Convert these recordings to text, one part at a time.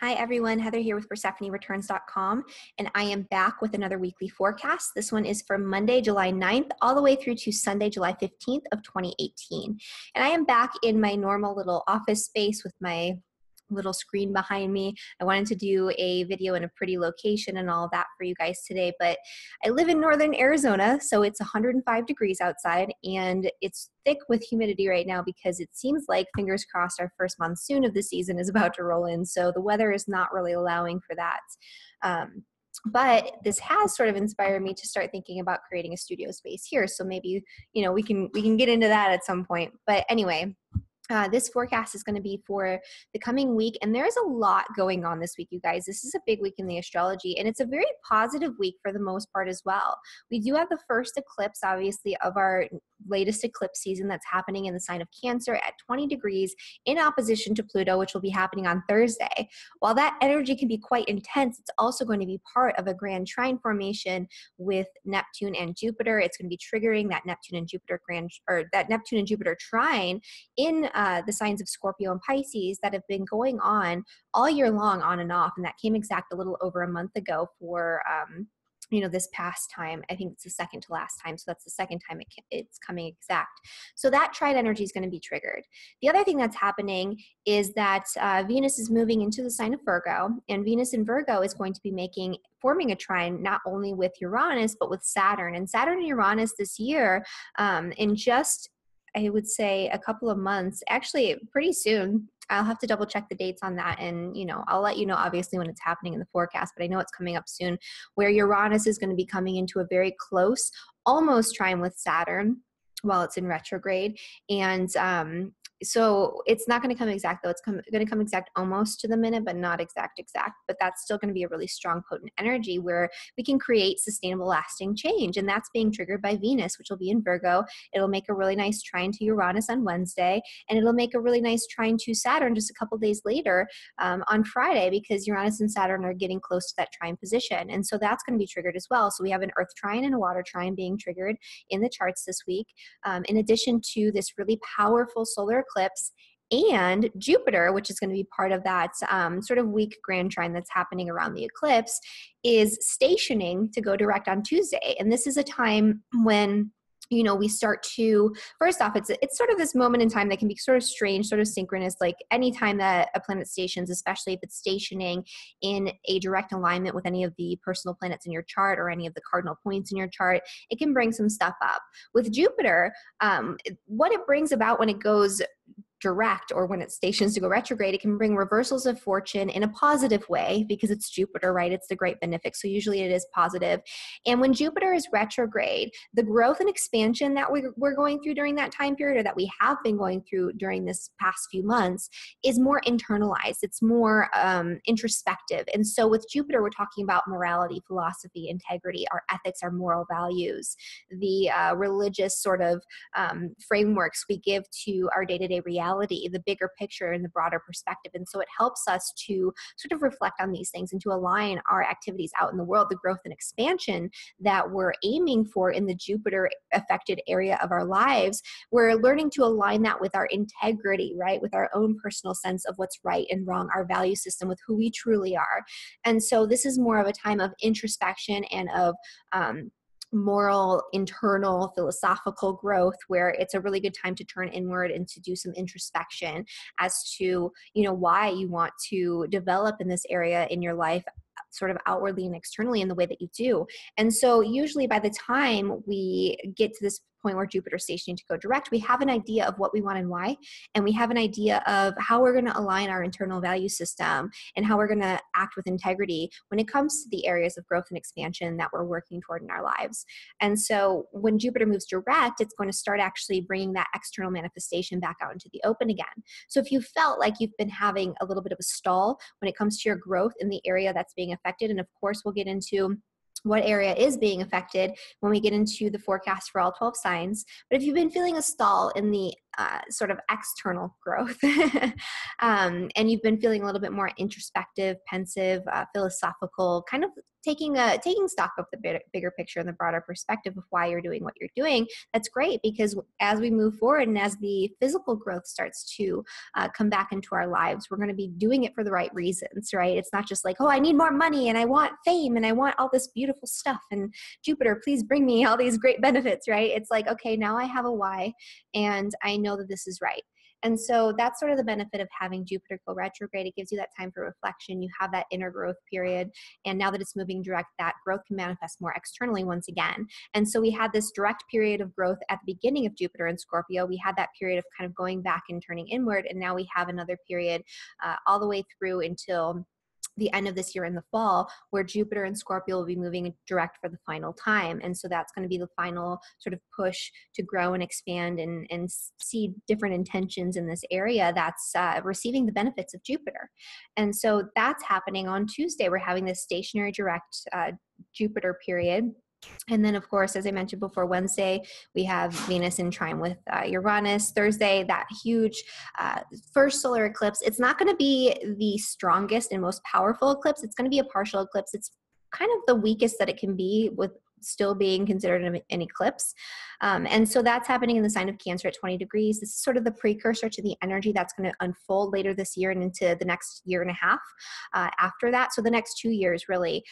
Hi everyone, Heather here with PersephoneReturns.com, and I am back with another weekly forecast. This one is from Monday, July 9th, all the way through to Sunday, July 15th of 2018. And I am back in my normal little office space with my little screen behind me. I wanted to do a video in a pretty location and all that for you guys today, but I live in northern Arizona, so it's 105 degrees outside, and it's thick with humidity right now because it seems like, fingers crossed, our first monsoon of the season is about to roll in, so the weather is not really allowing for that. But this has sort of inspired me to start thinking about creating a studio space here, so maybe, we can get into that at some point. But anyway, this forecast is going to be for the coming week, and there's a lot going on this week, you guys. This is a big week in the astrology, and it's a very positive week for the most part as well. We do have the first eclipse, obviously, of our latest eclipse season that's happening in the sign of Cancer at 20 degrees in opposition to Pluto, which will be happening on Thursday. While that energy can be quite intense, it's also going to be part of a grand trine formation with Neptune and Jupiter. It's going to be triggering that Neptune and Jupiter trine in the signs of Scorpio and Pisces that have been going on all year long, on and off, and that came exact a little over a month ago for this past time. I think it's the second to last time, so that's the second time it's coming exact. So that trine energy is going to be triggered. The other thing that's happening is that Venus is moving into the sign of Virgo, and Venus in Virgo is going to be forming a trine not only with Uranus but with Saturn. And Saturn and Uranus this year, in just, I would say, a couple of months, actually pretty soon. I'll have to double check the dates on that, and I'll let you know obviously when it's happening in the forecast, but I know it's coming up soon, where Uranus is going to be coming into a very close, almost trine with Saturn while it's in retrograde. And so it's not going to come exact, though. It's going to come exact almost to the minute, but not exact. But that's still going to be a really strong, potent energy where we can create sustainable, lasting change. And that's being triggered by Venus, which will be in Virgo. It'll make a really nice trine to Uranus on Wednesday, and it'll make a really nice trine to Saturn just a couple days later on Friday, because Uranus and Saturn are getting close to that trine position. And so that's going to be triggered as well. So we have an Earth trine and a water trine being triggered in the charts this week, in addition to this really powerful solar eclipse and Jupiter, which is going to be part of that sort of weak grand trine that's happening around the eclipse, is stationing to go direct on Tuesday. And this is a time when we start to, first off, it's sort of this moment in time that can be sort of strange, sort of synchronous, like any time that a planet stations, especially if it's stationing in a direct alignment with any of the personal planets in your chart or any of the cardinal points in your chart, it can bring some stuff up. With Jupiter, what it brings about when it goes direct, or when it stations to go retrograde, it can bring reversals of fortune in a positive way, because it's Jupiter, right? It's the great benefic. So usually it is positive. And when Jupiter is retrograde, the growth and expansion that we're going through during that time period, or that we have been going through during this past few months, is more internalized. It's more introspective. And so with Jupiter, we're talking about morality, philosophy, integrity, our ethics, our moral values, the religious sort of frameworks we give to our day-to-day reality, the bigger picture and the broader perspective. And so it helps us to sort of reflect on these things and to align our activities out in the world, the growth and expansion that we're aiming for in the Jupiter affected area of our lives. We're learning to align that with our integrity, right? With our own personal sense of what's right and wrong, our value system, with who we truly are. And so this is more of a time of introspection and of moral, internal, philosophical growth, where it's a really good time to turn inward and to do some introspection as to, why you want to develop in this area in your life, sort of outwardly and externally, in the way that you do. And so usually by the time we get to this point where Jupiter is stationing to go direct, we have an idea of what we want and why, and we have an idea of how we're going to align our internal value system and how we're going to act with integrity when it comes to the areas of growth and expansion that we're working toward in our lives. And so when Jupiter moves direct, it's going to start actually bringing that external manifestation back out into the open again. So if you felt like you've been having a little bit of a stall when it comes to your growth in the area that's being affected, and of course we'll get into what area is being affected when we get into the forecast for all 12 signs. But if you've been feeling a stall in the sort of external growth and you've been feeling a little bit more introspective, pensive, philosophical, kind of taking stock of the bigger picture and the broader perspective of why you're doing what you're doing, that's great, because as we move forward and as the physical growth starts to come back into our lives, we're going to be doing it for the right reasons, right? It's not just like, oh, I need more money and I want fame and I want all this beautiful stuff and Jupiter, please bring me all these great benefits, right? It's like, okay, now I have a why and I know that this is right. And so that's sort of the benefit of having Jupiter go retrograde. It gives you that time for reflection. You have that inner growth period. And now that it's moving direct, that growth can manifest more externally once again. And so we had this direct period of growth at the beginning of Jupiter in Scorpio. We had that period of kind of going back and turning inward. And now we have another period all the way through until the end of this year in the fall, where Jupiter and Scorpio will be moving direct for the final time. And so that's going to be the final sort of push to grow and expand and see different intentions in this area that's receiving the benefits of Jupiter. And so that's happening on Tuesday. We're having this stationary direct Jupiter period. And then, of course, as I mentioned before, Wednesday, we have Venus in trine with Uranus. Thursday, that huge first solar eclipse. It's not going to be the strongest and most powerful eclipse. It's going to be a partial eclipse. It's kind of the weakest that it can be, with still being considered an eclipse. And so that's happening in the sign of Cancer at 20 degrees. This is sort of the precursor to the energy that's going to unfold later this year and into the next year and a half after that. So the next 2 years, really,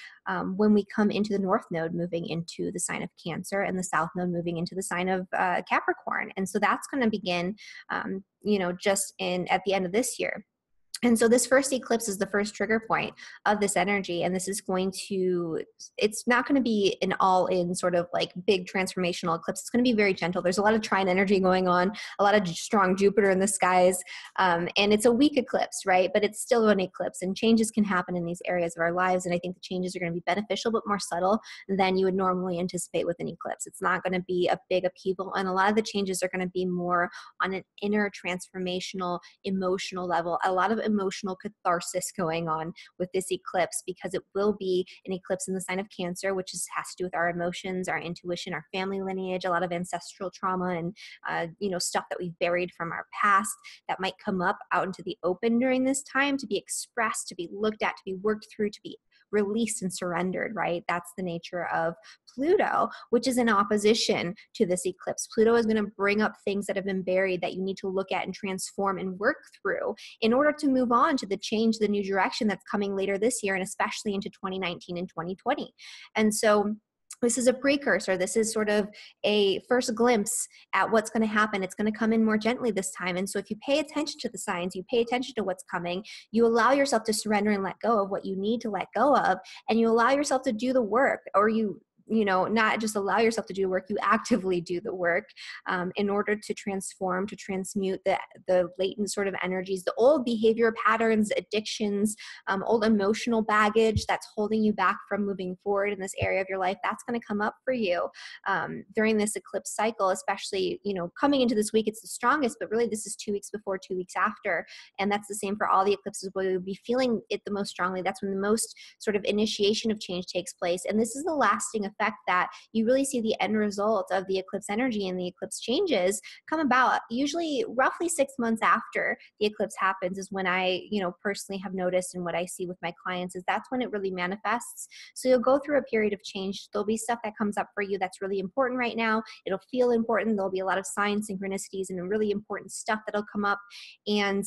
when we come into the North Node moving into the sign of Cancer and the South Node moving into the sign of Capricorn. And so that's going to begin, just at the end of this year. And so this first eclipse is the first trigger point of this energy. And this is it's not going to be an all-in sort of like big transformational eclipse. It's going to be very gentle. There's a lot of trine energy going on, a lot of strong Jupiter in the skies. And it's a weak eclipse, right? But it's still an eclipse, and changes can happen in these areas of our lives. And I think the changes are going to be beneficial, but more subtle than you would normally anticipate with an eclipse. It's not going to be a big upheaval. And a lot of the changes are going to be more on an inner transformational, emotional level. A lot of emotional catharsis going on with this eclipse, because it will be an eclipse in the sign of Cancer, which has to do with our emotions, our intuition, our family lineage, a lot of ancestral trauma and stuff that we've buried from our past that might come up out into the open during this time, to be expressed, to be looked at, to be worked through, to be released and surrendered, right? That's the nature of Pluto, which is in opposition to this eclipse. Pluto is going to bring up things that have been buried that you need to look at and transform and work through in order to move on to the change, the new direction that's coming later this year, and especially into 2019 and 2020. And so this is a precursor. This is sort of a first glimpse at what's going to happen. It's going to come in more gently this time. And so if you pay attention to the signs, you pay attention to what's coming, you allow yourself to surrender and let go of what you need to let go of, and you allow yourself to do the work, or not just allow yourself to do the work, you actively do the work in order to transform, to transmute the latent sort of energies, the old behavior patterns, addictions, old emotional baggage that's holding you back from moving forward in this area of your life. That's going to come up for you during this eclipse cycle, especially, coming into this week, it's the strongest, but really this is 2 weeks before, 2 weeks after. And that's the same for all the eclipses, where you'll be feeling it the most strongly. That's when the most sort of initiation of change takes place. And this is the lasting effect that you really see the end result of the eclipse energy and the eclipse changes come about usually roughly 6 months after the eclipse happens, is when I, personally have noticed, and what I see with my clients is that's when it really manifests. So you'll go through a period of change. There'll be stuff that comes up for you that's really important right now. It'll feel important. There'll be a lot of signs, synchronicities, and really important stuff that'll come up. And,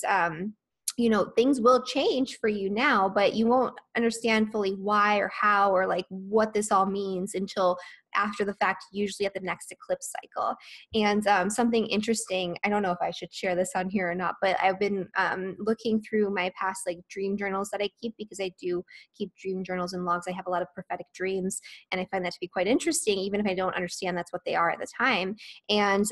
things will change for you now, but you won't understand fully why or how or like what this all means until after the fact, usually at the next eclipse cycle. And something interesting, I don't know if I should share this on here or not, but I've been looking through my past dream journals that I keep, because I do keep dream journals and logs. I have a lot of prophetic dreams, and I find that to be quite interesting, even if I don't understand that's what they are at the time. And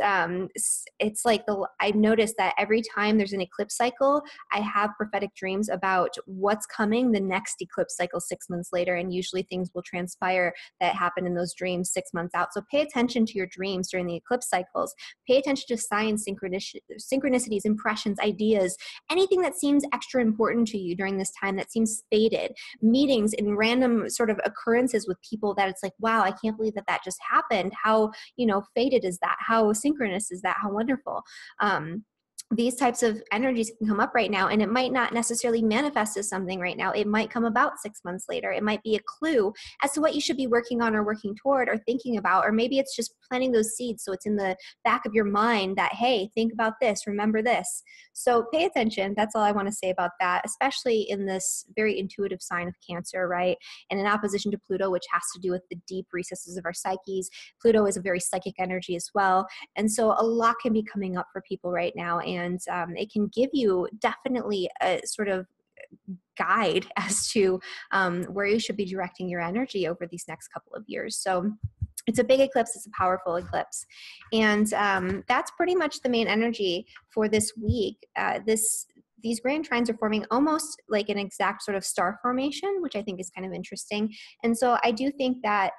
it's like I've noticed that every time there's an eclipse cycle, I have prophetic dreams about what's coming the next eclipse cycle 6 months later, and usually things will transpire that happen in those dreams 6 months out. So pay attention to your dreams during the eclipse cycles. Pay attention to signs, synchronicities, impressions, ideas, anything that seems extra important to you during this time that seems fated, meetings and random sort of occurrences with people that it's like, wow, I can't believe that just happened. How, fated is that? How synchronous is that? How wonderful. these types of energies can come up right now, and it might not necessarily manifest as something right now. It might come about 6 months later. It might be a clue as to what you should be working on or working toward or thinking about, or maybe it's just planting those seeds so it's in the back of your mind that, hey, think about this, remember this. So pay attention. That's all I want to say about that, especially in this very intuitive sign of Cancer, right? And in opposition to Pluto, which has to do with the deep recesses of our psyches. Pluto is a very psychic energy as well. And so a lot can be coming up for people right now. And it can give you definitely a sort of guide as to where you should be directing your energy over these next couple of years. So it's a big eclipse. It's a powerful eclipse. And that's pretty much the main energy for this week. These grand trines are forming almost like an exact sort of star formation, which I think is kind of interesting. And so I do think that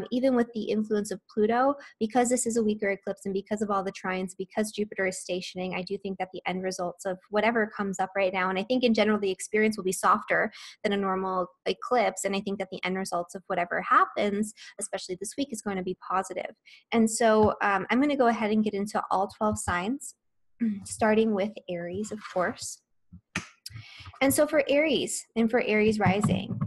even with the influence of Pluto, because this is a weaker eclipse and because of all the trines, because Jupiter is stationing, I do think that the end results of whatever comes up right now, and I think in general the experience will be softer than a normal eclipse, and I think that the end results of whatever happens, especially this week, is going to be positive. And so I'm going to go ahead and get into all 12 signs, starting with Aries, of course. And so for Aries and for Aries rising,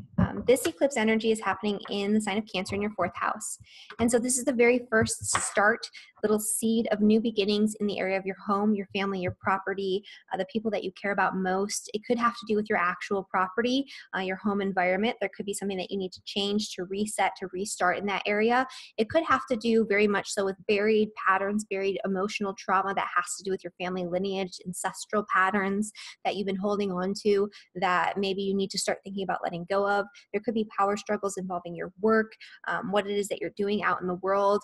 this eclipse energy is happening in the sign of Cancer in your 4th house. And so this is the very first start, little seed of new beginnings in the area of your home, your family, your property, the people that you care about most. It could have to do with your actual property, your home environment. There could be something that you need to change, to reset, to restart in that area. It could have to do very much so with buried patterns, buried emotional trauma that has to do with your family lineage, ancestral patterns that you've been holding on to that maybe you need to start thinking about letting go of. There could be power struggles involving your work, what it is that you're doing out in the world,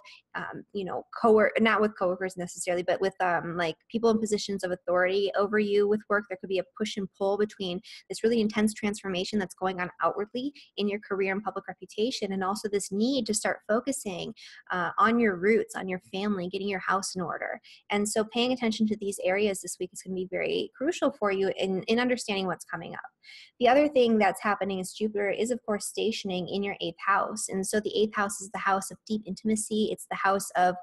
not with coworkers necessarily, but with like people in positions of authority over you with work. There could be a push and pull between this really intense transformation that's going on outwardly in your career and public reputation, and also this need to start focusing on your roots, on your family, getting your house in order. And so paying attention to these areas this week is going to be very crucial for you in understanding what's coming up. The other thing that's happening is Jupiter is, of course, stationing in your 8th house. And so the 8th house is the house of deep intimacy. It's the house of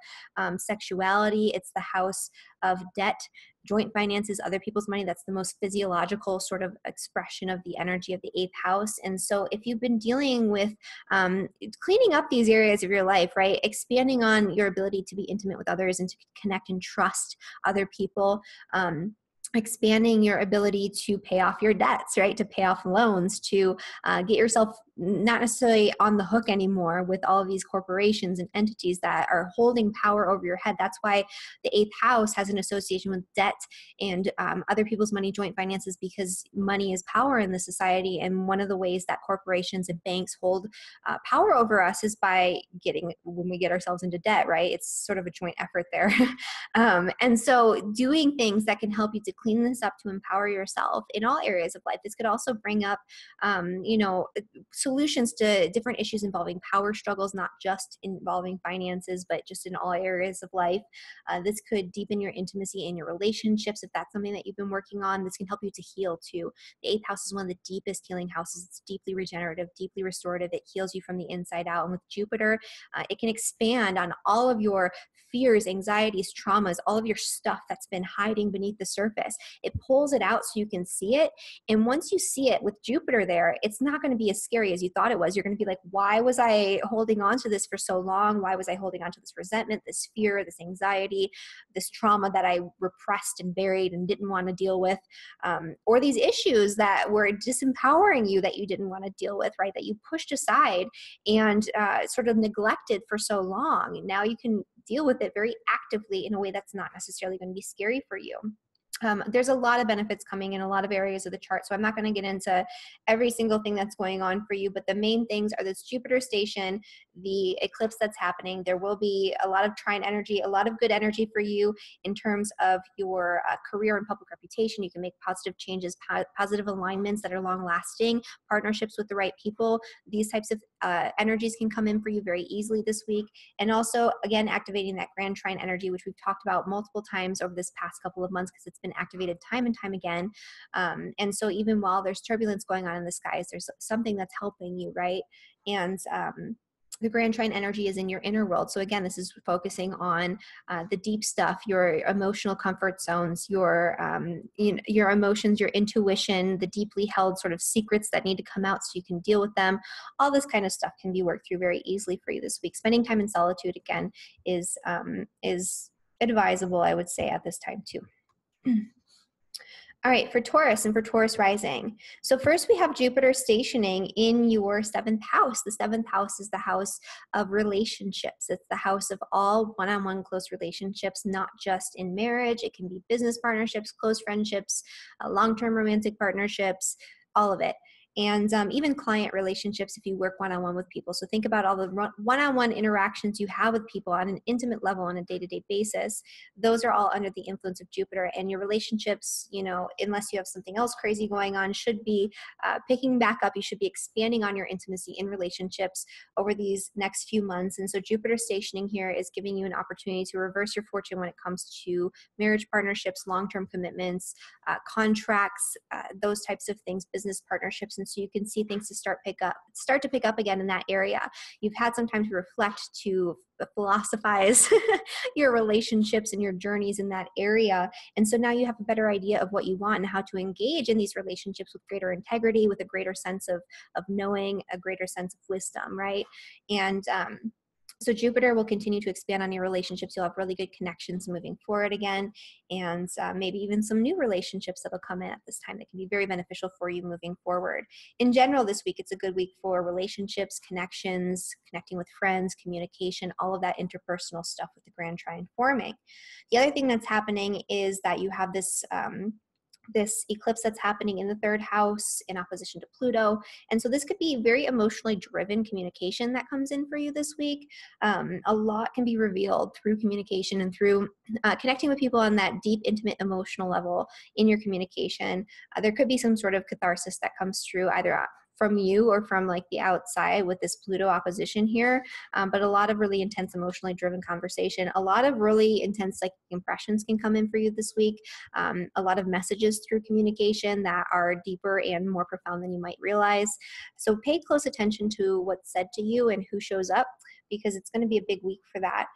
sexuality. It's the house of debt, joint finances, other people's money. That's the most physiological sort of expression of the energy of the 8th house. And so if you've been dealing with cleaning up these areas of your life, right, expanding on your ability to be intimate with others and to connect and trust other people, expanding your ability to pay off your debts, right? To pay off loans, to get yourself not necessarily on the hook anymore with all of these corporations and entities that are holding power over your head. That's why the 8th house has an association with debt and other people's money, joint finances, because money is power in the society. And one of the ways that corporations and banks hold power over us is by when we get ourselves into debt, right? It's sort of a joint effort there. And so doing things that can help you to clean this up, to empower yourself in all areas of life. This could also bring up, solutions to different issues involving power struggles, not just involving finances, but just in all areas of life. This could deepen your intimacy in your relationships. If that's something that you've been working on, this can help you to heal too. The 8th house is one of the deepest healing houses. It's deeply regenerative, deeply restorative. It heals you from the inside out. And with Jupiter, it can expand on all of your fears, anxieties, traumas, all of your stuff that's been hiding beneath the surface. It pulls it out so you can see it. And once you see it with Jupiter there, it's not going to be as scary as you thought it was. You're going to be like, why was I holding on to this for so long? Why was I holding on to this resentment, this fear, this anxiety, this trauma that I repressed and buried and didn't want to deal with? Or these issues that were disempowering you that you didn't want to deal with, right? That you pushed aside and sort of neglected for so long. Now you can deal with it very actively in a way that's not necessarily going to be scary for you. There's a lot of benefits coming in a lot of areas of the chart, so I'm not going to get into every single thing that's going on for you, but the main things are this Jupiter station, the eclipse that's happening. There will be a lot of trine energy, a lot of good energy for you in terms of your career and public reputation. You can make positive changes, positive alignments that are long-lasting, partnerships with the right people. These types of energies can come in for you very easily this week. And also, again, activating that grand trine energy, which we've talked about multiple times over this past couple of months because it's been activated time and time again. And so even while there's turbulence going on in the skies, there's something that's helping you, right? And the grand trine energy is in your inner world. So again, this is focusing on the deep stuff, your emotional comfort zones, your your emotions, your intuition, the deeply held sort of secrets that need to come out so you can deal with them. All this kind of stuff can be worked through very easily for you this week. Spending time in solitude again is advisable, I would say, at this time too. All right, for Taurus and for Taurus rising. So first we have Jupiter stationing in your seventh house. The seventh house is the house of relationships. It's the house of all one-on-one close relationships, not just in marriage. It can be business partnerships, close friendships, long-term romantic partnerships, all of it. And even client relationships if you work one-on-one with people. So think about all the one-on-one interactions you have with people on an intimate level on a day-to-day basis. Those are all under the influence of Jupiter, and your relationships, you know, unless you have something else crazy going on, should be picking back up. You should be expanding on your intimacy in relationships over these next few months. And so Jupiter stationing here is giving you an opportunity to reverse your fortune when it comes to marriage partnerships, long-term commitments, contracts, those types of things, business partnerships. And so you can see things to start to pick up again in that area. You've had some time to reflect, to philosophize your relationships and your journeys in that area. And so now you have a better idea of what you want and how to engage in these relationships with greater integrity, with a greater sense of knowing, a greater sense of wisdom, right? And so Jupiter will continue to expand on your relationships. You'll have really good connections moving forward again, and maybe even some new relationships that will come in at this time that can be very beneficial for you moving forward. In general, this week, it's a good week for relationships, connections, connecting with friends, communication, all of that interpersonal stuff with the grand trine forming. The other thing that's happening is that you have this this eclipse that's happening in the third house in opposition to Pluto. And so this could be very emotionally driven communication that comes in for you this week. A lot can be revealed through communication and through connecting with people on that deep, intimate, emotional level in your communication. There could be some sort of catharsis that comes through either from you or from like the outside with this Pluto opposition here, but a lot of really intense emotionally driven conversation. A lot of really intense psychic impressions can come in for you this week. A lot of messages through communication that are deeper and more profound than you might realize. So pay close attention to what's said to you and who shows up, because it's going to be a big week for that.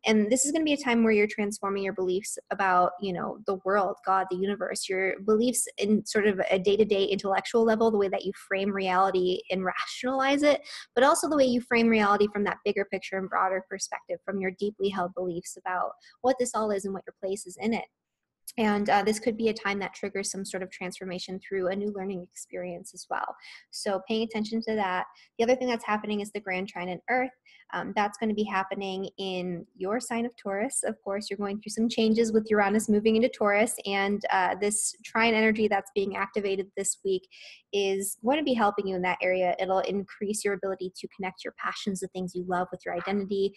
And this is going to be a time where you're transforming your beliefs about, you know, the world, God, the universe, your beliefs in sort of a day-to-day intellectual level, the way that you frame reality and rationalize it, but also the way you frame reality from that bigger picture and broader perspective, from your deeply held beliefs about what this all is and what your place is in it. And this could be a time that triggers some sort of transformation through a new learning experience as well. So paying attention to that. The other thing that's happening is the grand trine in Earth. That's going to be happening in your sign of Taurus. Of course, you're going through some changes with Uranus moving into Taurus, and this trine energy that's being activated this week is going to be helping you in that area. It'll increase your ability to connect your passions, the things you love, with your identity.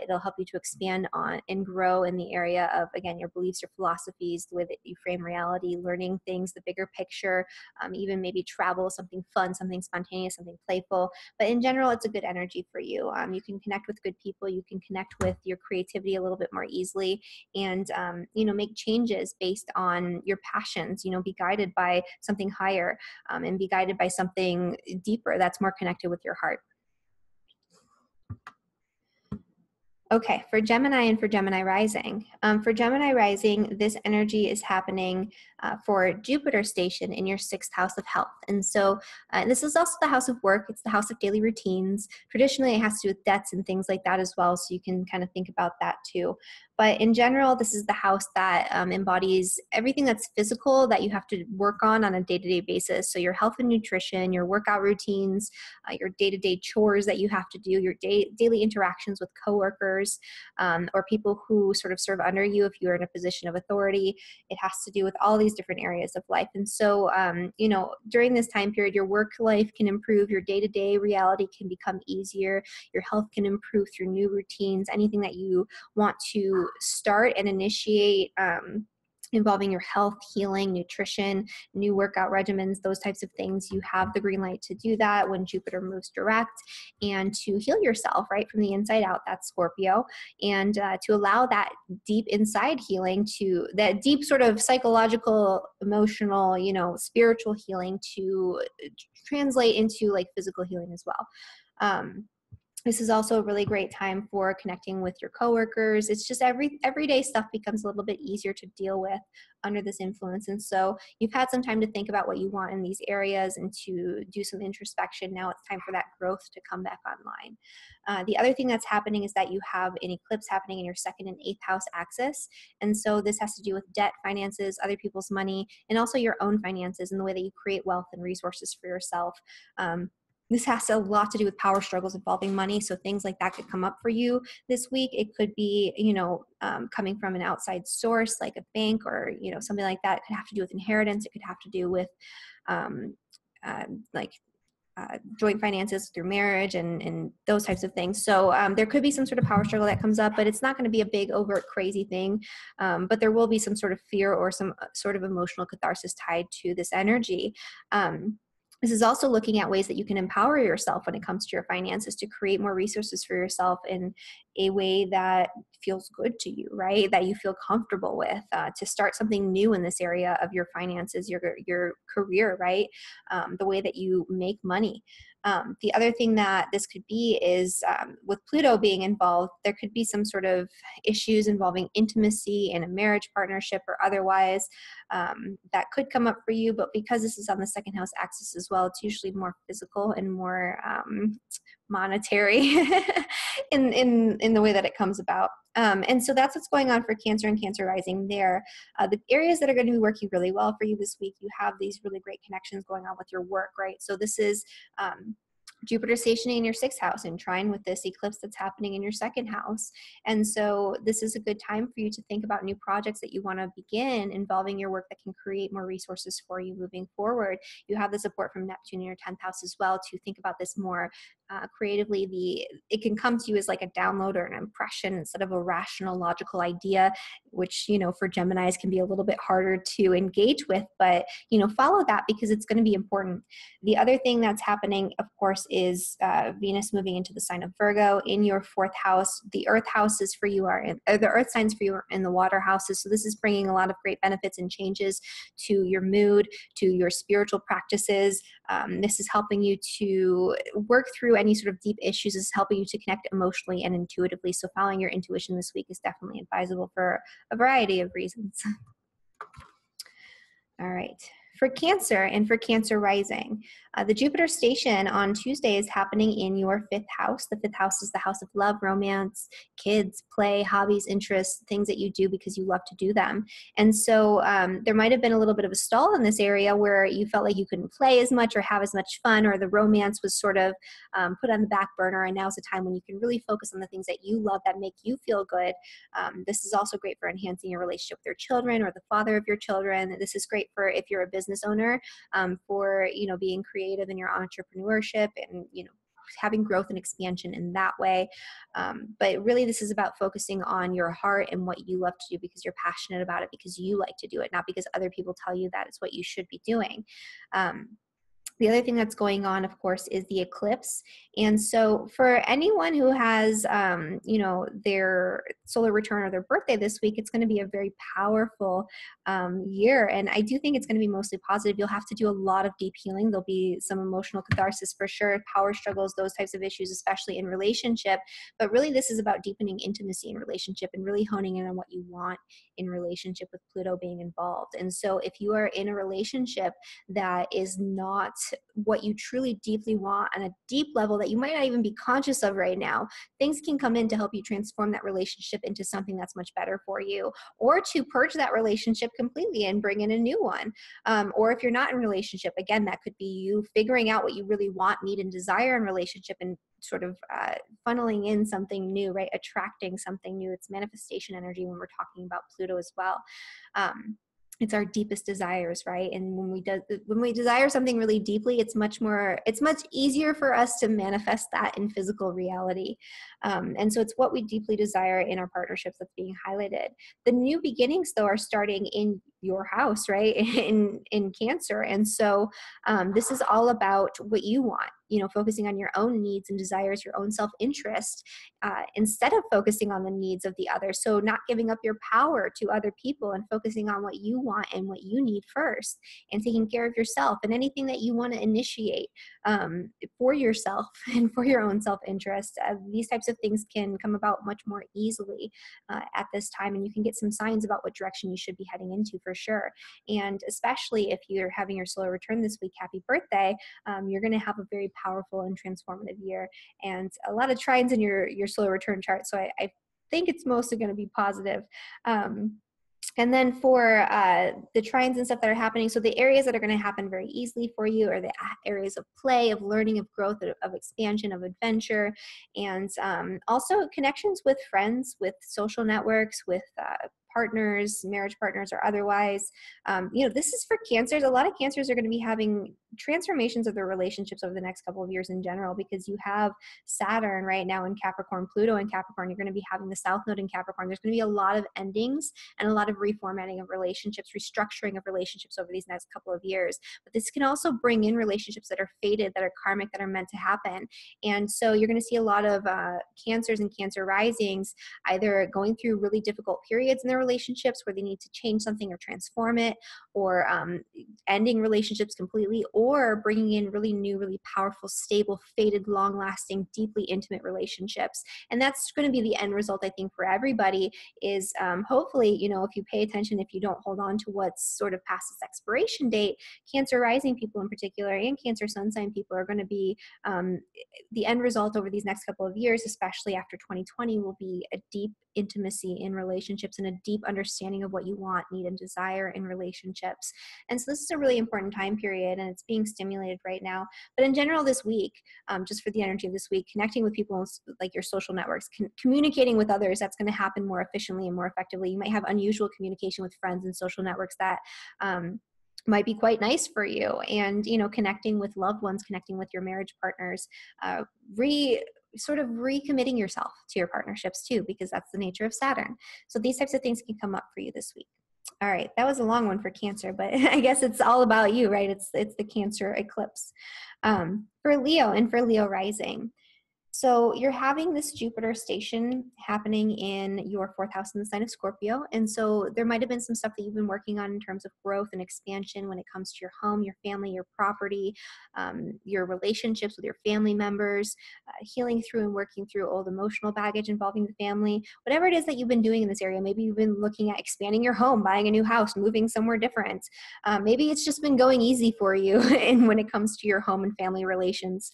It'll help you to expand on and grow in the area of, again, your beliefs, your philosophies, the way that you frame reality, learning things, the bigger picture, even maybe travel, something fun, something spontaneous, something playful. But in general, it's a good energy for you. You can connect with good people. You can connect with your creativity a little bit more easily, and make changes based on your passions. Be guided by something higher, and be guided by something deeper that's more connected with your heart. Okay, for Gemini and for Gemini rising. For Gemini rising, this energy is happening for Jupiter station in your sixth house of health. And so this is also the house of work. It's the house of daily routines. Traditionally, it has to do with debts and things like that as well. So you can kind of think about that too. But in general, this is the house that embodies everything that's physical that you have to work on a day-to-day basis. So your health and nutrition, your workout routines, your day-to-day chores that you have to do, your daily interactions with coworkers, or people who sort of serve under you if you're in a position of authority. It has to do with all these different areas of life. And so, during this time period, your work life can improve, your day-to-day reality can become easier, your health can improve through new routines, anything that you want to start and initiate involving your health, healing, nutrition, new workout regimens, those types of things. You have the green light to do that when Jupiter moves direct, and to heal yourself right from the inside out. That's Scorpio. And to allow that deep inside healing, to that deep sort of psychological, emotional, spiritual healing to translate into like physical healing as well. This is also a really great time for connecting with your coworkers. It's just everyday stuff becomes a little bit easier to deal with under this influence. And so you've had some time to think about what you want in these areas and to do some introspection. Now it's time for that growth to come back online. The other thing that's happening is that you have an eclipse happening in your second and eighth house axis. And so this has to do with debt, finances, other people's money, and also your own finances and the way that you create wealth and resources for yourself. This has a lot to do with power struggles involving money. So things like that could come up for you this week. It could be, coming from an outside source like a bank or, something like that. It could have to do with inheritance. It could have to do with joint finances through marriage and those types of things. So there could be some sort of power struggle that comes up, but it's not going to be a big, overt, crazy thing. But there will be some sort of fear or some sort of emotional catharsis tied to this energy. This is also looking at ways that you can empower yourself when it comes to your finances to create more resources for yourself in a way that feels good to you, right? That you feel comfortable with, to start something new in this area of your finances, your career, right? The way that you make money. The other thing that this could be is with Pluto being involved, there could be some sort of issues involving intimacy in a marriage partnership or otherwise that could come up for you. But because this is on the second house axis as well, it's usually more physical and more monetary in the way that it comes about. And so that's what's going on for Cancer and Cancer rising there. The areas that are going to be working really well for you this week, you have these really great connections going on with your work, right? So this is Jupiter stationing in your sixth house and trine with this eclipse that's happening in your second house. And so this is a good time for you to think about new projects that you want to begin involving your work that can create more resources for you moving forward. You have the support from Neptune in your 10th house as well to think about this more creatively. It can come to you as like a download or an impression instead of a rational, logical idea, which, for Geminis can be a little bit harder to engage with, but, follow that because it's going to be important. The other thing that's happening, of course, is Venus moving into the sign of Virgo in your fourth house. The earth houses for you the earth signs for you are in the water houses. So this is bringing a lot of great benefits and changes to your mood, to your spiritual practices. This is helping you to work through any sort of deep issues. This is helping you to connect emotionally and intuitively. So following your intuition this week is definitely advisable for a variety of reasons. All right. For Cancer and for Cancer rising, the Jupiter station on Tuesday is happening in your fifth house. The fifth house is the house of love, romance, kids, play, hobbies, interests, things that you do because you love to do them. And so there might have been a little bit of a stall in this area where you felt like you couldn't play as much or have as much fun, or the romance was sort of put on the back burner. And now's the time when you can really focus on the things that you love that make you feel good. This is also great for enhancing your relationship with your children or the father of your children. This is great for if you're a business owner, for being creative in your entrepreneurship and having growth and expansion in that way. But really this is about focusing on your heart and what you love to do because you're passionate about it, because you like to do it, not because other people tell you that it's what you should be doing. The other thing that's going on, of course, is the eclipse. And so for anyone who has, their solar return or their birthday this week, it's going to be a very powerful year. And I do think it's going to be mostly positive. You'll have to do a lot of deep healing. There'll be some emotional catharsis for sure, power struggles, those types of issues, especially in relationship. But really, this is about deepening intimacy in relationship and really honing in on what you want in relationship with Pluto being involved. And so if you are in a relationship that is not what you truly deeply want on a deep level that you might not even be conscious of right now, things can come in to help you transform that relationship into something that's much better for you, or to purge that relationship completely and bring in a new one. Or if you're not in a relationship, again, that could be you figuring out what you really want, need, and desire in relationship and sort of funneling in something new, right? Attracting something new. It's manifestation energy when we're talking about Pluto as well. It's our deepest desires, right? And when we desire something really deeply, it's much easier for us to manifest that in physical reality. And so it's what we deeply desire in our partnerships that's being highlighted. The new beginnings, though, are starting in your house, right? In Cancer. And so this is all about what you want, focusing on your own needs and desires, your own self-interest, instead of focusing on the needs of the other. So not giving up your power to other people and focusing on what you want and what you need first, and taking care of yourself and anything that you want to initiate for yourself and for your own self-interest. These types of things can come about much more easily at this time, and you can get some signs about what direction you should be heading into for sure. And especially if you're having your solar return this week, happy birthday. You're going to have a very powerful and transformative year, and a lot of trines in your solar return chart. So I think it's mostly going to be positive. And then for the trines and stuff that are happening, so the areas that are going to happen very easily for you are the areas of play, of learning, of growth, of expansion, of adventure, and also connections with friends, with social networks, with partners, marriage partners or otherwise. This is for Cancers. A lot of Cancers are going to be having transformations of their relationships over the next couple of years in general, because you have Saturn right now in Capricorn, Pluto in Capricorn. You're going to be having the South Node in Capricorn. There's going to be a lot of endings and a lot of reformatting of relationships, restructuring of relationships over these next couple of years. But this can also bring in relationships that are fated, that are karmic, that are meant to happen. And so you're going to see a lot of Cancers and Cancer risings either going through really difficult periods in their relationships where they need to change something or transform it, or ending relationships completely, or bringing in really new, really powerful, stable, fated, long-lasting, deeply intimate relationships. And that's going to be the end result, I think, for everybody is hopefully, if you pay attention, if you don't hold on to what's sort of past its expiration date, Cancer rising people in particular and Cancer sun sign people are going to be the end result over these next couple of years, especially after 2020, will be a deep intimacy in relationships and a deep understanding of what you want, need, and desire in relationships. And so this is a really important time period, and it's being stimulated right now. But in general, this week, just for the energy of this week, connecting with people like your social networks, communicating with others, that's going to happen more efficiently and more effectively. You might have unusual communication with friends and social networks that might be quite nice for you. And, connecting with loved ones, connecting with your marriage partners, sort of recommitting yourself to your partnerships too, because that's the nature of Saturn. So these types of things can come up for you this week. All right, that was a long one for Cancer, but I guess it's all about you, right? It's the Cancer eclipse. For Leo and for Leo rising. So you're having this Jupiter station happening in your fourth house in the sign of Scorpio. And so there might have been some stuff that you've been working on in terms of growth and expansion when it comes to your home, your family, your property, your relationships with your family members, healing through and working through old emotional baggage involving the family. Whatever it is that you've been doing in this area, maybe you've been looking at expanding your home, buying a new house, moving somewhere different. Maybe it's just been going easy for you and when it comes to your home and family relations.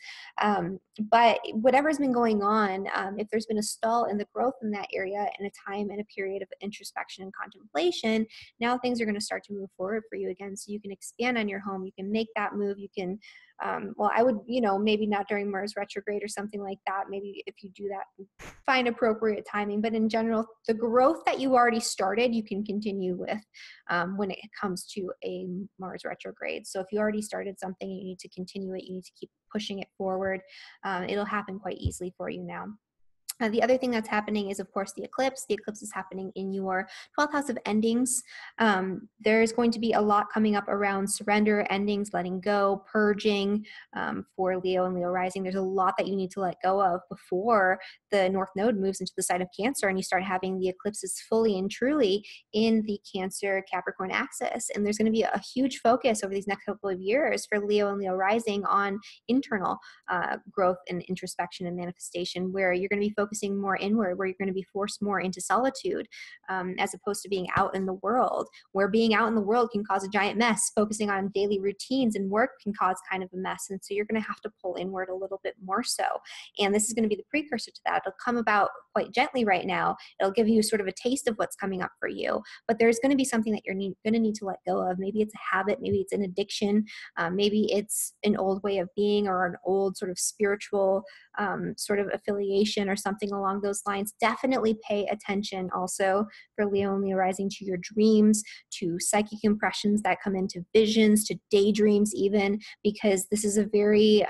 But whatever's been going on, if there's been a stall in the growth in that area in a time and a period of introspection and contemplation, now things are going to start to move forward for you again. So you can expand on your home, you can make that move, you can, I would, maybe not during Mars retrograde or something like that. Maybe if you do that, find appropriate timing. But in general, the growth that you already started, you can continue with when it comes to a Mars retrograde. So if you already started something, you need to continue it. You need to keep pushing it forward. It'll happen quite easily for you now. The other thing that's happening is, of course, the eclipse. The eclipse is happening in your 12th house of endings. There's going to be a lot coming up around surrender, endings, letting go, purging for Leo and Leo rising. There's a lot that you need to let go of before the North Node moves into the sign of Cancer and you start having the eclipses fully and truly in the Cancer-Capricorn axis. And there's going to be a huge focus over these next couple of years for Leo and Leo rising on internal growth and introspection and manifestation, where you're going to be focusing more inward, where you're going to be forced more into solitude as opposed to being out in the world, where being out in the world can cause a giant mess. Focusing on daily routines and work can cause kind of a mess. And so you're going to have to pull inward a little bit more so. And this is going to be the precursor to that. It'll come about quite gently right now. It'll give you sort of a taste of what's coming up for you. But there's going to be something that you're going to need to let go of. Maybe it's a habit. Maybe it's an addiction. Maybe it's an old way of being or an old sort of spiritual sort of affiliation or something along those lines. Definitely pay attention also for Leo and Leo rising to your dreams, to psychic impressions that come into visions, to daydreams even, because this is a very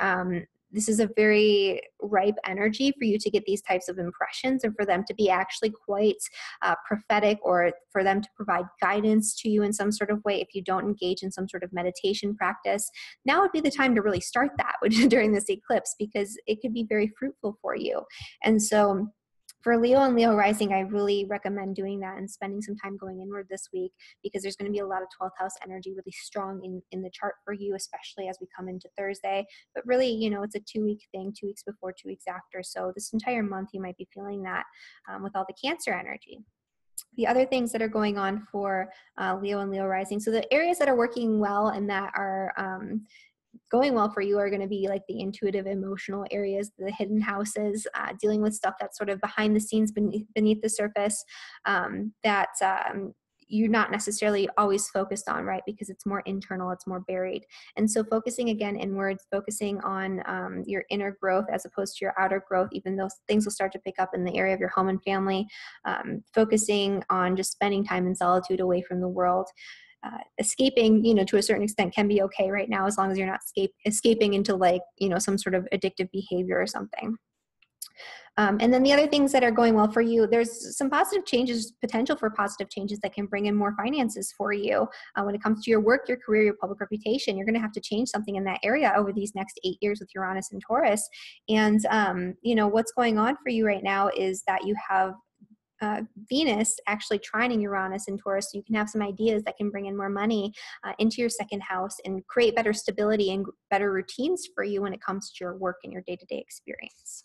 this is a very ripe energy for you to get these types of impressions and for them to be actually quite prophetic, or for them to provide guidance to you in some sort of way. If you don't engage in some sort of meditation practice, now would be the time to really start that during this eclipse, because it could be very fruitful for you. And so for Leo and Leo rising, I really recommend doing that and spending some time going inward this week, because there's going to be a lot of 12th house energy really strong in the chart for you, especially as we come into Thursday. But really, you know, it's a 2-week thing, 2 weeks before, 2 weeks after. So this entire month, you might be feeling that with all the Cancer energy. The other things that are going on for Leo and Leo rising, so the areas that are working well and that are going well for you are going to be like the intuitive, emotional areas, the hidden houses, dealing with stuff that's sort of behind the scenes, beneath the surface, that you're not necessarily always focused on, right? Because it's more internal, it's more buried. And so focusing again inwards, focusing on your inner growth as opposed to your outer growth, even though things will start to pick up in the area of your home and family, focusing on just spending time in solitude away from the world. Escaping, you know, to a certain extent can be okay right now, as long as you're not escaping into like, you know, some sort of addictive behavior or something. And then the other things that are going well for you, there's some positive changes, potential for positive changes that can bring in more finances for you. When it comes to your work, your career, your public reputation, you're going to have to change something in that area over these next 8 years with Uranus and Taurus. And, you know, what's going on for you right now is that you have Venus actually trining Uranus and Taurus, so you can have some ideas that can bring in more money into your second house and create better stability and better routines for you when it comes to your work and your day-to-day experience.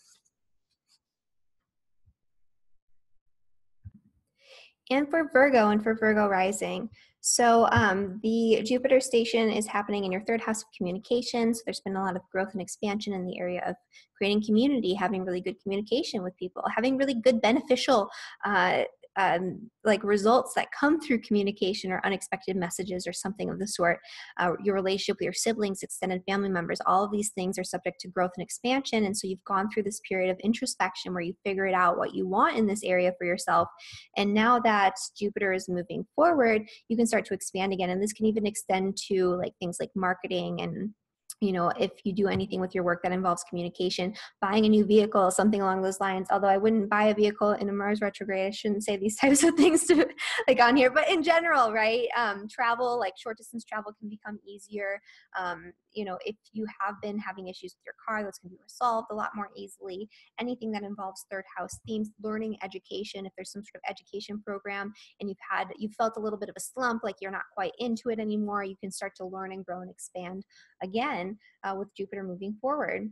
And for Virgo and for Virgo rising, so the Jupiter station is happening in your third house of communication. So there's been a lot of growth and expansion in the area of creating community, having really good communication with people, having really good beneficial like results that come through communication or unexpected messages or something of the sort. Your relationship with your siblings, extended family members, all of these things are subject to growth and expansion. And so you've gone through this period of introspection where you figured out what you want in this area for yourself. And now that Jupiter is moving forward, you can start to expand again. And this can even extend to like things like marketing and, you know, if you do anything with your work that involves communication, buying a new vehicle, something along those lines. Although I wouldn't buy a vehicle in a Mars retrograde. I shouldn't say these types of things to like on here, but in general, right? Travel, like short distance travel can become easier. You know, if you have been having issues with your car, those can be resolved a lot more easily. Anything that involves third house themes, learning, education, if there's some sort of education program and you've felt a little bit of a slump, like you're not quite into it anymore, you can start to learn and grow and expand again with Jupiter moving forward.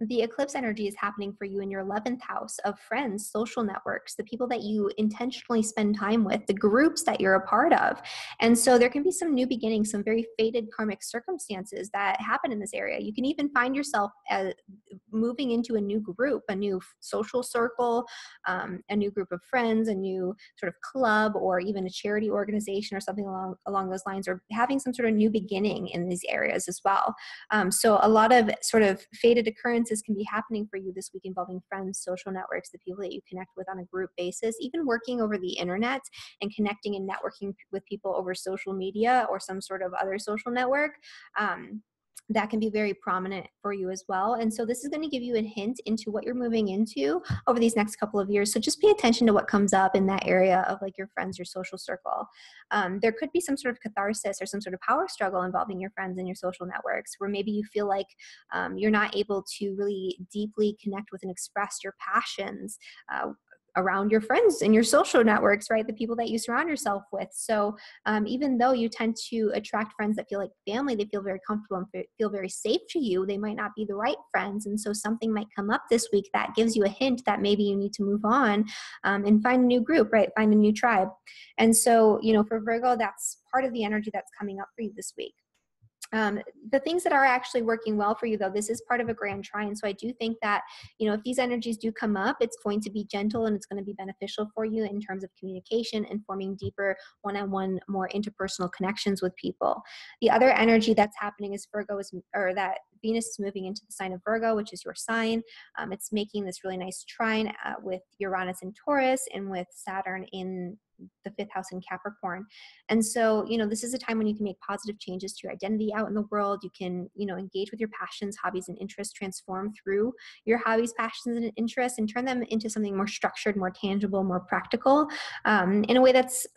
The eclipse energy is happening for you in your 11th house of friends, social networks, the people that you intentionally spend time with, the groups that you're a part of. And so there can be some new beginnings, some very fated karmic circumstances that happen in this area. You can even find yourself moving into a new group, a new social circle, a new group of friends, a new sort of club, or even a charity organization or something along those lines, or having some sort of new beginning in these areas as well. So a lot of sort of fated occurrences can be happening for you this week involving friends, social networks, the people that you connect with on a group basis, even working over the internet and connecting and networking with people over social media or some sort of other social network. That can be very prominent for you as well. And so this is going to give you a hint into what you're moving into over these next couple of years. So just pay attention to what comes up in that area of like your friends, your social circle. There could be some sort of catharsis or some sort of power struggle involving your friends and your social networks, where maybe you feel like you're not able to really deeply connect with and express your passions around your friends and your social networks, right? The people that you surround yourself with. So even though you tend to attract friends that feel like family, they feel very comfortable and feel very safe to you, they might not be the right friends. And so something might come up this week that gives you a hint that maybe you need to move on and find a new group, right? Find a new tribe. And so, you know, for Virgo, that's part of the energy that's coming up for you this week. The things that are actually working well for you, though, this is part of a grand trine. So I do think that, you know, if these energies do come up, it's going to be gentle and it's going to be beneficial for you in terms of communication and forming deeper one-on-one, more interpersonal connections with people. The other energy that's happening is that Venus is moving into the sign of Virgo, which is your sign. It's making this really nice trine with Uranus in Taurus and with Saturn in the 5th house in Capricorn. And so, this is a time when you can make positive changes to your identity out in the world. You can, engage with your passions, hobbies, and interests, transform through your hobbies, passions, and interests, and turn them into something more structured, more tangible, more practical, in a way that's,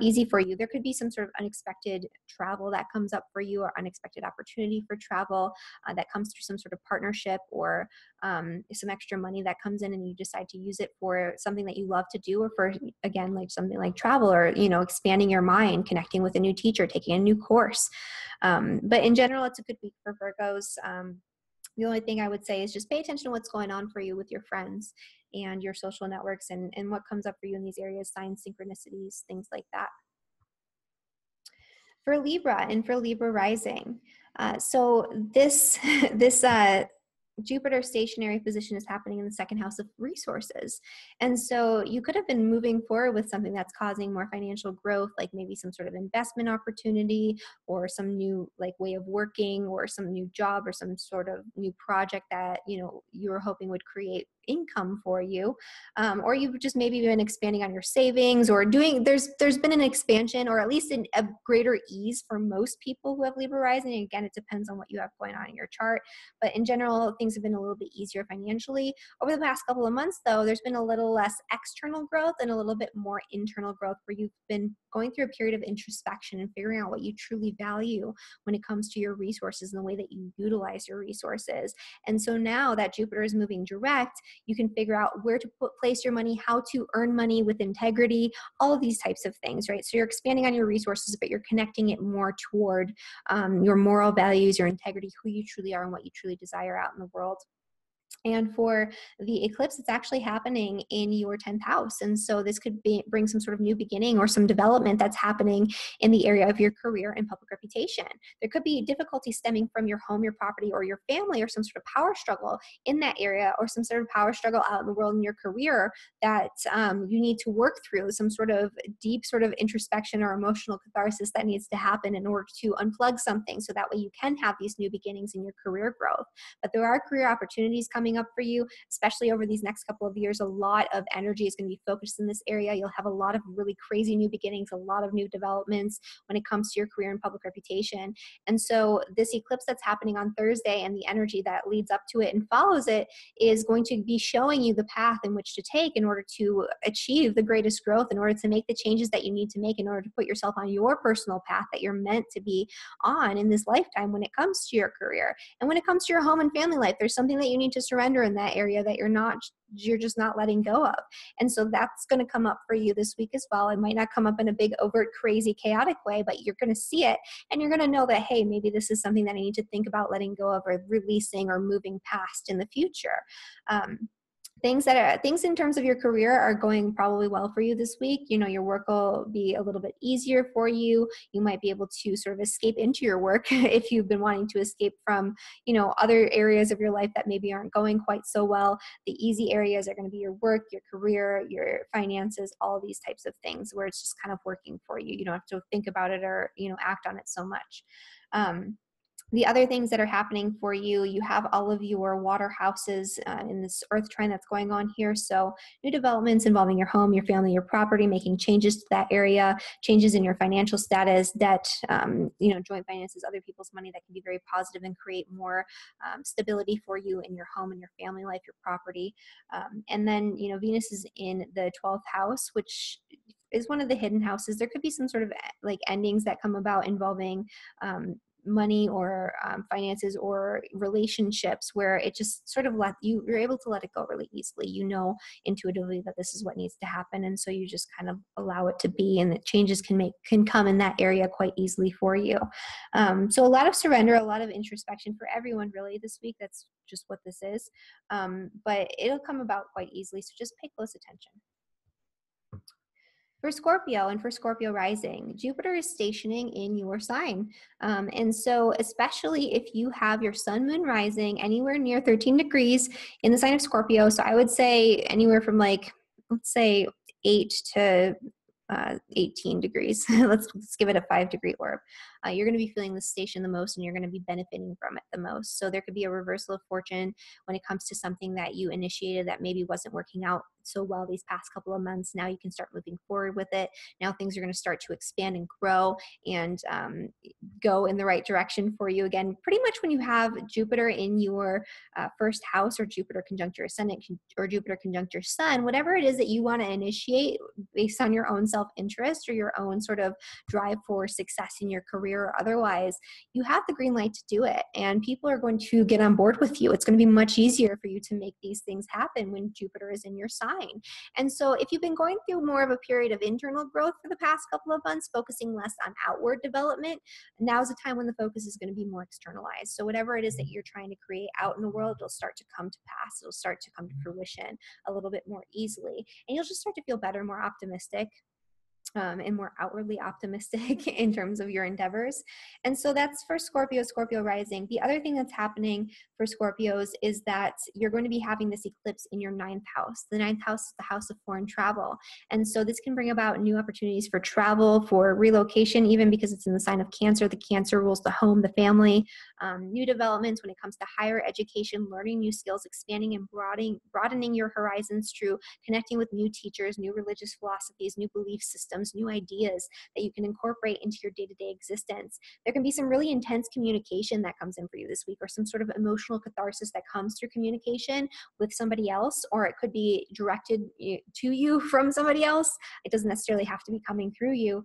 easy for you. There could be some sort of unexpected travel that comes up for you, or unexpected opportunity for travel that comes through some sort of partnership, or some extra money that comes in and you decide to use it for something that you love to do, or for, again, like something like travel, or, expanding your mind, connecting with a new teacher, taking a new course. But in general, it's a good week for Virgos. The only thing I would say is just pay attention to what's going on for you with your friends and your social networks, and what comes up for you in these areas, signs, synchronicities, things like that. For Libra and for Libra rising, so this Jupiter stationary position is happening in the 2nd house of resources. And so you could have been moving forward with something that's causing more financial growth, like maybe some sort of investment opportunity, or some new way of working, or some new job, or some sort of new project that, you were hoping would create income for you. Or you've just maybe been expanding on your savings, or there's been an expansion, or at least a greater ease for most people who have Libra rising. Again, it depends on what you have going on in your chart. But in general, things have been a little bit easier financially. Over the past couple of months, though, there's been a little less external growth and a little bit more internal growth, where you've been going through a period of introspection and figuring out what you truly value when it comes to your resources and the way that you utilize your resources. And so now that Jupiter is moving direct, you can figure out where to place your money, how to earn money with integrity, all of these types of things, right? So you're expanding on your resources, but you're connecting it more toward your moral values, your integrity, who you truly are, and what you truly desire out in the world. And for the eclipse, it's actually happening in your 10th house. And so this could bring some sort of new beginning, or some development that's happening in the area of your career and public reputation. There could be difficulty stemming from your home, your property, or your family, or some sort of power struggle in that area, or some sort of power struggle out in the world in your career that you need to work through, some sort of deep sort of introspection or emotional catharsis that needs to happen in order to unplug something, so that way you can have these new beginnings in your career growth. But there are career opportunities coming up for you, especially over these next couple of years. A lot of energy is going to be focused in this area. You'll have a lot of really crazy new beginnings, a lot of new developments when it comes to your career and public reputation. And so this eclipse that's happening on Thursday, and the energy that leads up to it and follows it, is going to be showing you the path in which to take in order to achieve the greatest growth, in order to make the changes that you need to make, in order to put yourself on your personal path that you're meant to be on in this lifetime when it comes to your career. And when it comes to your home and family life, there's something that you need to surrender in that area that you're just not letting go of. And so that's going to come up for you this week as well. It might not come up in a big, overt, crazy, chaotic way, but you're going to see it, and you're going to know that, hey, maybe this is something that I need to think about letting go of, or releasing, or moving past in the future. Things in terms of your career are going probably well for you this week. Your work will be a little bit easier for you. You might be able to sort of escape into your work if you've been wanting to escape from, other areas of your life that maybe aren't going quite so well. The easy areas are going to be your work, your career, your finances, all these types of things where it's just kind of working for you. You don't have to think about it or, act on it so much. The other things that are happening for you, you have all of your water houses in this earth trine that's going on here. So new developments involving your home, your family, your property, making changes to that area, changes in your financial status, debt, joint finances, other people's money, that can be very positive and create more stability for you in your home and your family life, your property. And then, Venus is in the 12th house, which is one of the hidden houses. There could be some sort of endings that come about involving money or finances or relationships, where it just sort of you're able to let it go really easily. Intuitively that this is what needs to happen, and so you just kind of allow it to be, and the changes can come in that area quite easily for you. So a lot of surrender, a lot of introspection for everyone really this week. That's just what this is, but it'll come about quite easily, so just pay close attention. For Scorpio and for Scorpio rising, Jupiter is stationing in your sign. And so especially if you have your sun, moon, rising anywhere near 13 degrees in the sign of Scorpio, so I would say anywhere from let's say 8 to 18 degrees. let's give it a 5-degree orb. You're going to be feeling the station the most, and you're going to be benefiting from it the most. So there could be a reversal of fortune when it comes to something that you initiated that maybe wasn't working out so well these past couple of months. Now you can start moving forward with it. Now things are going to start to expand and grow and go in the right direction for you again. Pretty much when you have Jupiter in your first house, or Jupiter conjunct your ascendant, or Jupiter conjunct your sun, whatever it is that you want to initiate based on your own self-interest or your own sort of drive for success in your career or otherwise, you have the green light to do it. And people are going to get on board with you. It's going to be much easier for you to make these things happen when Jupiter is in your sign. And so if you've been going through more of a period of internal growth for the past couple of months, focusing less on outward development, now's the time when the focus is going to be more externalized. So whatever it is that you're trying to create out in the world, it'll start to come to pass. It'll start to come to fruition a little bit more easily. And you'll just start to feel better, more optimistic, and more outwardly optimistic in terms of your endeavors. And so that's for Scorpio, Scorpio rising. The other thing that's happening for Scorpios is that you're going to be having this eclipse in your 9th house. The 9th house is the house of foreign travel. And so this can bring about new opportunities for travel, for relocation, even because it's in the sign of Cancer. The Cancer rules the home, the family, new developments when it comes to higher education, learning new skills, expanding and broadening your horizons through connecting with new teachers, new religious philosophies, new belief systems, new ideas that you can incorporate into your day-to-day existence. There can be some really intense communication that comes in for you this week, or some sort of emotional catharsis that comes through communication with somebody else, or it could be directed to you from somebody else. It doesn't necessarily have to be coming through you,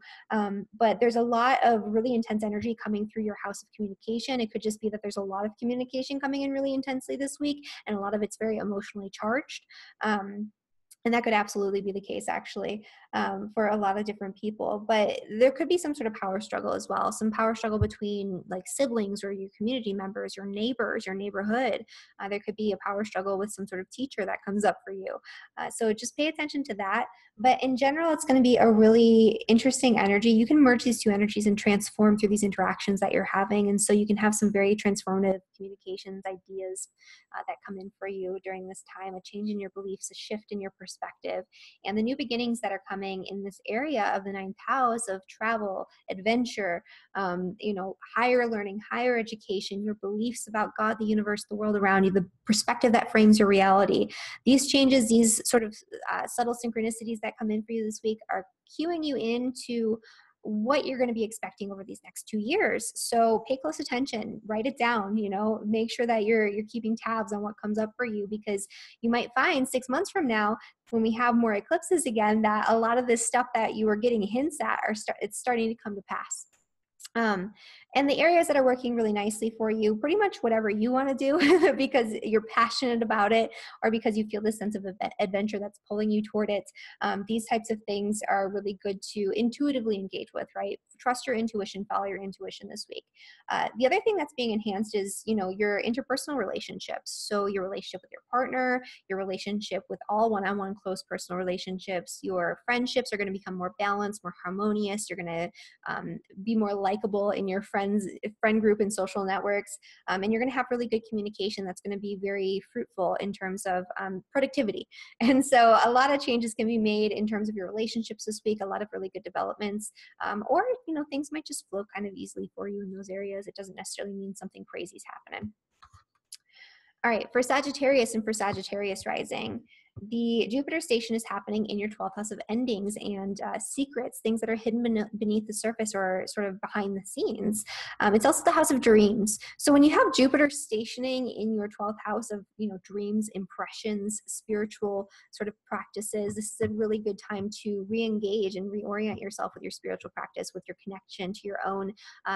but there's a lot of really intense energy coming through your house of communication. It could just be that there's a lot of communication coming in really intensely this week, and a lot of it's very emotionally charged. And that could absolutely be the case, actually, for a lot of different people. But there could be some sort of power struggle as well, some power struggle between like siblings or your community members, your neighbors, your neighborhood. There could be a power struggle with some sort of teacher that comes up for you. So just pay attention to that. But in general, it's going to be a really interesting energy. You can merge these two energies and transform through these interactions that you're having. And so you can have some very transformative communications, ideas that come in for you during this time, a change in your beliefs, a shift in your perspective, and the new beginnings that are coming in this area of the 9th house of travel, adventure, higher learning, higher education, your beliefs about God, the universe, the world around you, the perspective that frames your reality. These changes, these sort of subtle synchronicities that come in for you this week are cueing you into what you're going to be expecting over these next 2 years. So pay close attention, write it down, make sure that you're keeping tabs on what comes up for you, because you might find 6 months from now, when we have more eclipses again, that a lot of this stuff that you were getting hints at it's starting to come to pass. And the areas that are working really nicely for you, pretty much whatever you want to do because you're passionate about it, or because you feel this sense of adventure that's pulling you toward it. These types of things are really good to intuitively engage with, right? Trust your intuition, follow your intuition this week. The other thing that's being enhanced is, your interpersonal relationships. So your relationship with your partner, your relationship with all one-on-one close personal relationships, your friendships are going to become more balanced, more harmonious. You're going to be more likable in your friend group and social networks, and you're going to have really good communication that's going to be very fruitful in terms of productivity. And so a lot of changes can be made in terms of your relationships this week, a lot of really good developments, or things might just flow kind of easily for you in those areas. It doesn't necessarily mean something crazy is happening. All right, for Sagittarius and for Sagittarius rising, the Jupiter station is happening in your 12th house of endings and secrets, things that are hidden beneath the surface or sort of behind the scenes. It's also the house of dreams. So when you have Jupiter stationing in your 12th house of, dreams, impressions, spiritual sort of practices, this is a really good time to re-engage and reorient yourself with your spiritual practice, with your connection to your own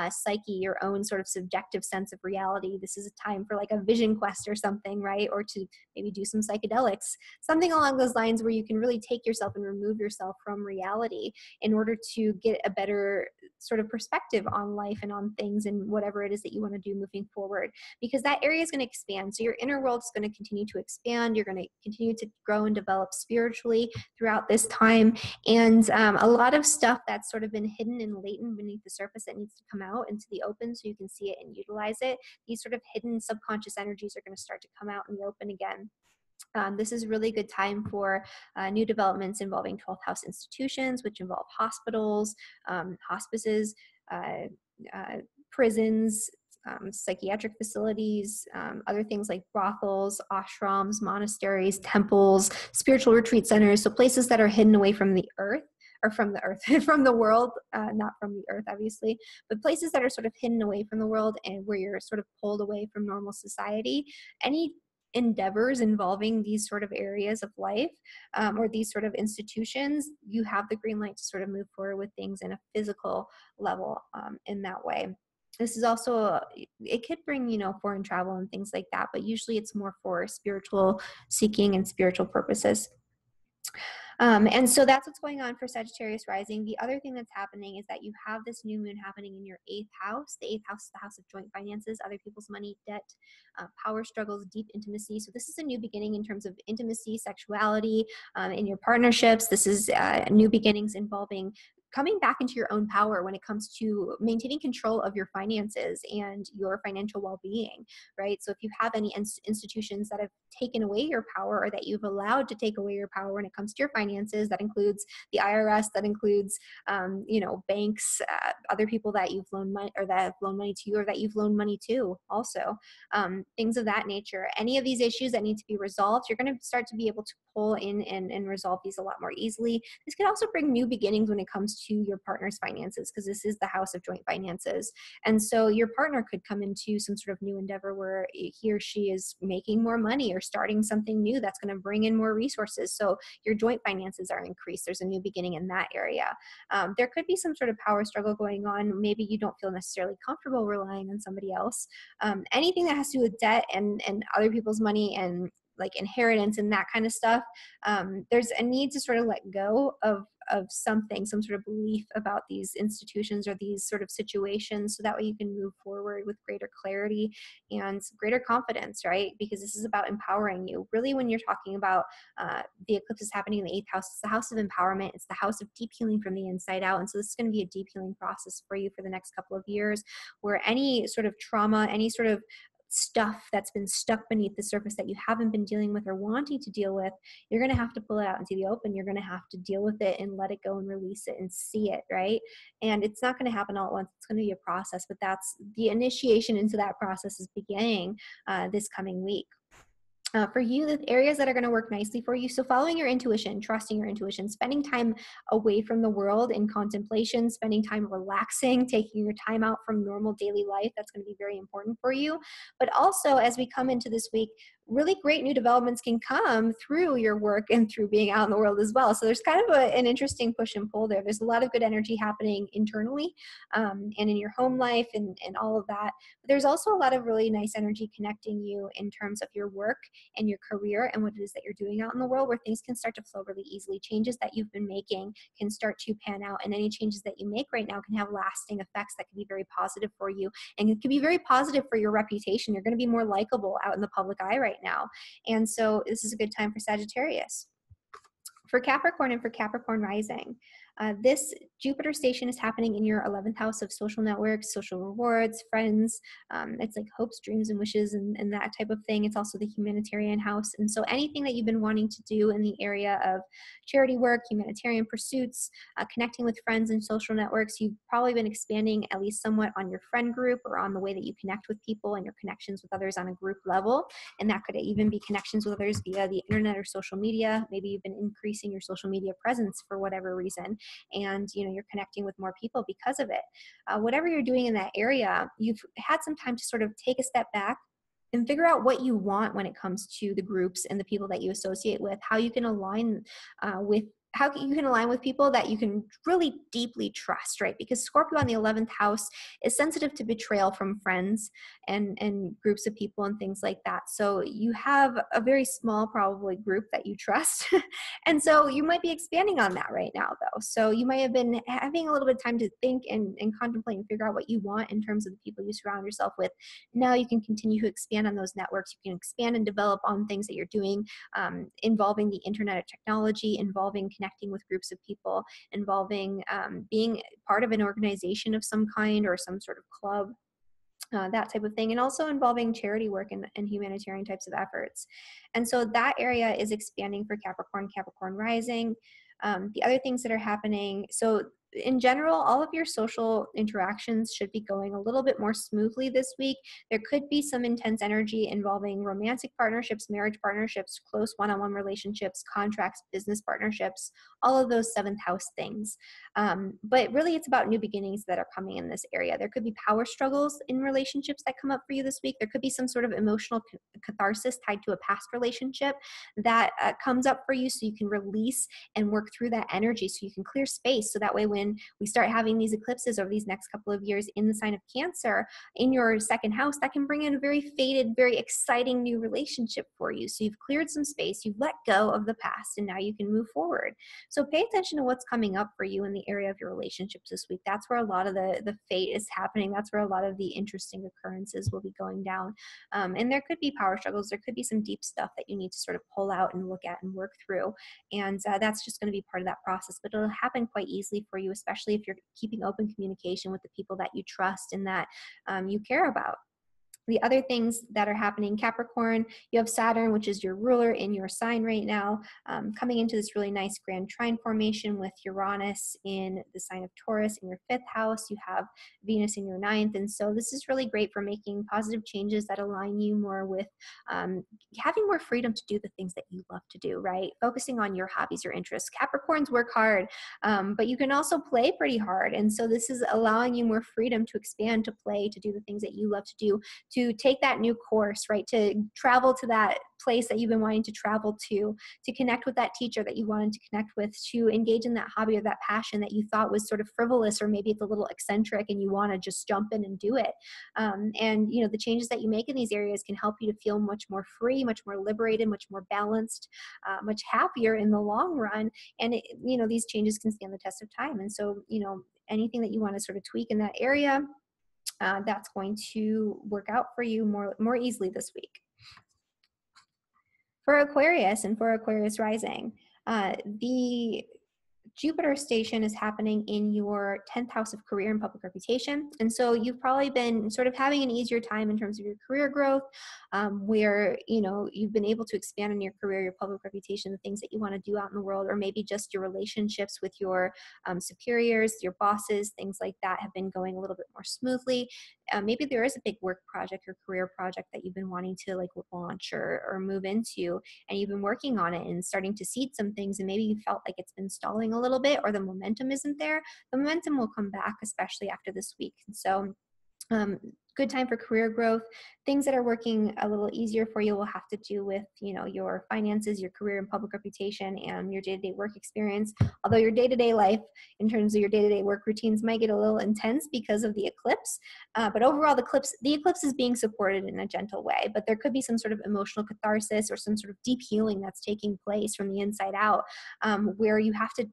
psyche, your own sort of subjective sense of reality. This is a time for like a vision quest or something, right? Or to maybe do some psychedelics, something along those lines, where you can really take yourself and remove yourself from reality in order to get a better sort of perspective on life and on things and whatever it is that you want to do moving forward, because that area is going to expand. So your inner world is going to continue to expand. You're going to continue to grow and develop spiritually throughout this time. And a lot of stuff that's sort of been hidden and latent beneath the surface that needs to come out into the open so you can see it and utilize it. These sort of hidden subconscious energies are going to start to come out in the open again. This is a really good time for new developments involving 12th house institutions, which involve hospitals, hospices, uh, uh, prisons, psychiatric facilities, other things like brothels, ashrams, monasteries, temples, spiritual retreat centers. So places that are hidden away from the earth, or from the earth, from the world, not from the earth, obviously, but places that are sort of hidden away from the world and where you're sort of pulled away from normal society. Any endeavors involving these sort of areas of life, or these sort of institutions, you have the green light to sort of move forward with things in a physical level, in that way. This is also, it could bring, foreign travel and things like that, but usually it's more for spiritual seeking and spiritual purposes. And so that's what's going on for Sagittarius rising. The other thing that's happening is that you have this new moon happening in your 8th house. The 8th house is the house of joint finances, other people's money, debt, power struggles, deep intimacy. So this is a new beginning in terms of intimacy, sexuality, in your partnerships. This is new beginnings involving coming back into your own power when it comes to maintaining control of your finances and your financial well-being, right? So if you have any institutions that have taken away your power, or that you've allowed to take away your power when it comes to your finances, that includes the IRS, that includes, banks, other people that you've loaned money, or that have loaned money to you, or that you've loaned money to also, things of that nature. Any of these issues that need to be resolved, you're going to start to be able to pull in and resolve these a lot more easily. This can also bring new beginnings when it comes to your partner's finances, because this is the house of joint finances. And so your partner could come into some sort of new endeavor where he or she is making more money or starting something new that's going to bring in more resources. So your joint finances are increased. There's a new beginning in that area. There could be some sort of power struggle going on. Maybe you don't feel necessarily comfortable relying on somebody else. Anything that has to do with debt and other people's money and like inheritance and that kind of stuff, there's a need to sort of let go of something, some sort of belief about these institutions or these sort of situations, so that way you can move forward with greater clarity and greater confidence, right? Because this is about empowering you. Really, when you're talking about the eclipse is happening in the 8th house, it's the house of empowerment. It's the house of deep healing from the inside out. And so this is going to be a deep healing process for you for the next couple of years, where any sort of trauma, any sort of stuff that's been stuck beneath the surface that you haven't been dealing with or wanting to deal with, you're going to have to pull it out into the open. You're going to have to deal with it and let it go and release it and see it, right? And it's not going to happen all at once. It's going to be a process, but that's the initiation into that process is beginning this coming week. For you, the areas that are going to work nicely for you. So following your intuition, trusting your intuition, spending time away from the world in contemplation, spending time relaxing, taking your time out from normal daily life. That's going to be very important for you. But also, as we come into this week, really great new developments can come through your work and through being out in the world as well. So there's kind of an interesting push and pull there. There's a lot of good energy happening internally, and in your home life and all of that. But there's also a lot of really nice energy connecting you in terms of your work and your career and what it is that you're doing out in the world, where things can start to flow really easily. Changes that you've been making can start to pan out, and any changes that you make right now can have lasting effects that can be very positive for you, and it can be very positive for your reputation. You're going to be more likable out in the public eye right now. And so this is a good time for Sagittarius. For Capricorn and for Capricorn rising, this Jupiter station is happening in your 11th house of social networks, social rewards, friends. It's like hopes, dreams, and wishes and that type of thing. It's also the humanitarian house. And so anything that you've been wanting to do in the area of charity work, humanitarian pursuits, connecting with friends and social networks, you've probably been expanding at least somewhat on your friend group or on the way that you connect with people and your connections with others on a group level. And that could even be connections with others via the internet or social media. Maybe you've been increasing your social media presence for whatever reason, and you're connecting with more people because of it. Whatever you're doing in that area, you've had some time to sort of take a step back and figure out what you want when it comes to the groups and the people that you associate with, how you can align with people that you can really deeply trust, right? Because Scorpio on the 11th house is sensitive to betrayal from friends and groups of people and things like that. So you have a very small, probably, group that you trust. And so you might be expanding on that right now, though. So you might have been having a little bit of time to think and contemplate and figure out what you want in terms of the people you surround yourself with. Now you can continue to expand on those networks. You can expand and develop on things that you're doing involving the internet or technology, involving connecting with groups of people, involving being part of an organization of some kind or some sort of club. that type of thing, and also involving charity work and humanitarian types of efforts. And so that area is expanding for Capricorn, Capricorn rising. The other things that are happening, so in general, all of your social interactions should be going a little bit more smoothly this week. There could be some intense energy involving romantic partnerships, marriage partnerships, close one-on-one relationships, contracts, business partnerships, all of those seventh house things. But really, it's about new beginnings that are coming in this area. There could be power struggles in relationships that come up for you this week. There could be some sort of emotional catharsis tied to a past relationship that comes up for you, so you can release and work through that energy, so you can clear space. So that way, when we start having these eclipses over these next couple of years in the sign of Cancer, in your second house, that can bring in a very fated, very exciting new relationship for you. So you've cleared some space, you've let go of the past, and now you can move forward. So pay attention to what's coming up for you in the area of your relationships this week. That's where a lot of the fate is happening. That's where a lot of the interesting occurrences will be going down. And there could be power struggles. There could be some deep stuff that you need to sort of pull out and look at and work through. And that's just going to be part of that process. But it'll happen quite easily for you, especially if you're keeping open communication with the people that you trust and that you care about. The other things that are happening, Capricorn, you have Saturn, which is your ruler in your sign right now, coming into this really nice grand trine formation with Uranus in the sign of Taurus in your fifth house. You have Venus in your ninth. And so this is really great for making positive changes that align you more with having more freedom to do the things that you love to do, right? Focusing on your hobbies, your interests. Capricorns work hard, but you can also play pretty hard. And so this is allowing you more freedom to expand, to play, to do the things that you love to do, to take that new course, right? To travel to that place that you've been wanting to travel to connect with that teacher that you wanted to connect with, to engage in that hobby or that passion that you thought was sort of frivolous, or maybe it's a little eccentric and you want to just jump in and do it. And, you know, the changes that you make in these areas can help you to feel much more free, much more liberated, much more balanced, much happier in the long run. And, you know, these changes can stand the test of time. And so, you know, anything that you want to sort of tweak in that area, that's going to work out for you more easily this week. For Aquarius and for Aquarius rising, the Jupiter station is happening in your 10th house of career and public reputation. And so you've probably been sort of having an easier time in terms of your career growth, where, you know, you've been able to expand on your career, your public reputation, the things that you want to do out in the world, or maybe just your relationships with your superiors, your bosses, things like that have been going a little bit more smoothly. Maybe there is a big work project or career project that you've been wanting to like launch or move into, and you've been working on it and starting to seed some things, and maybe you felt like it's been stalling a little bit, or the momentum isn't there. The momentum will come back, especially after this week. And so good time for career growth. Things that are working a little easier for you will have to do with, you know, your finances, your career and public reputation, and your day-to-day work experience. Although your day-to-day life, in terms of your day-to-day work routines, might get a little intense because of the eclipse. But overall, the eclipse is being supported in a gentle way. But there could be some sort of emotional catharsis or some sort of deep healing that's taking place from the inside out, where you have to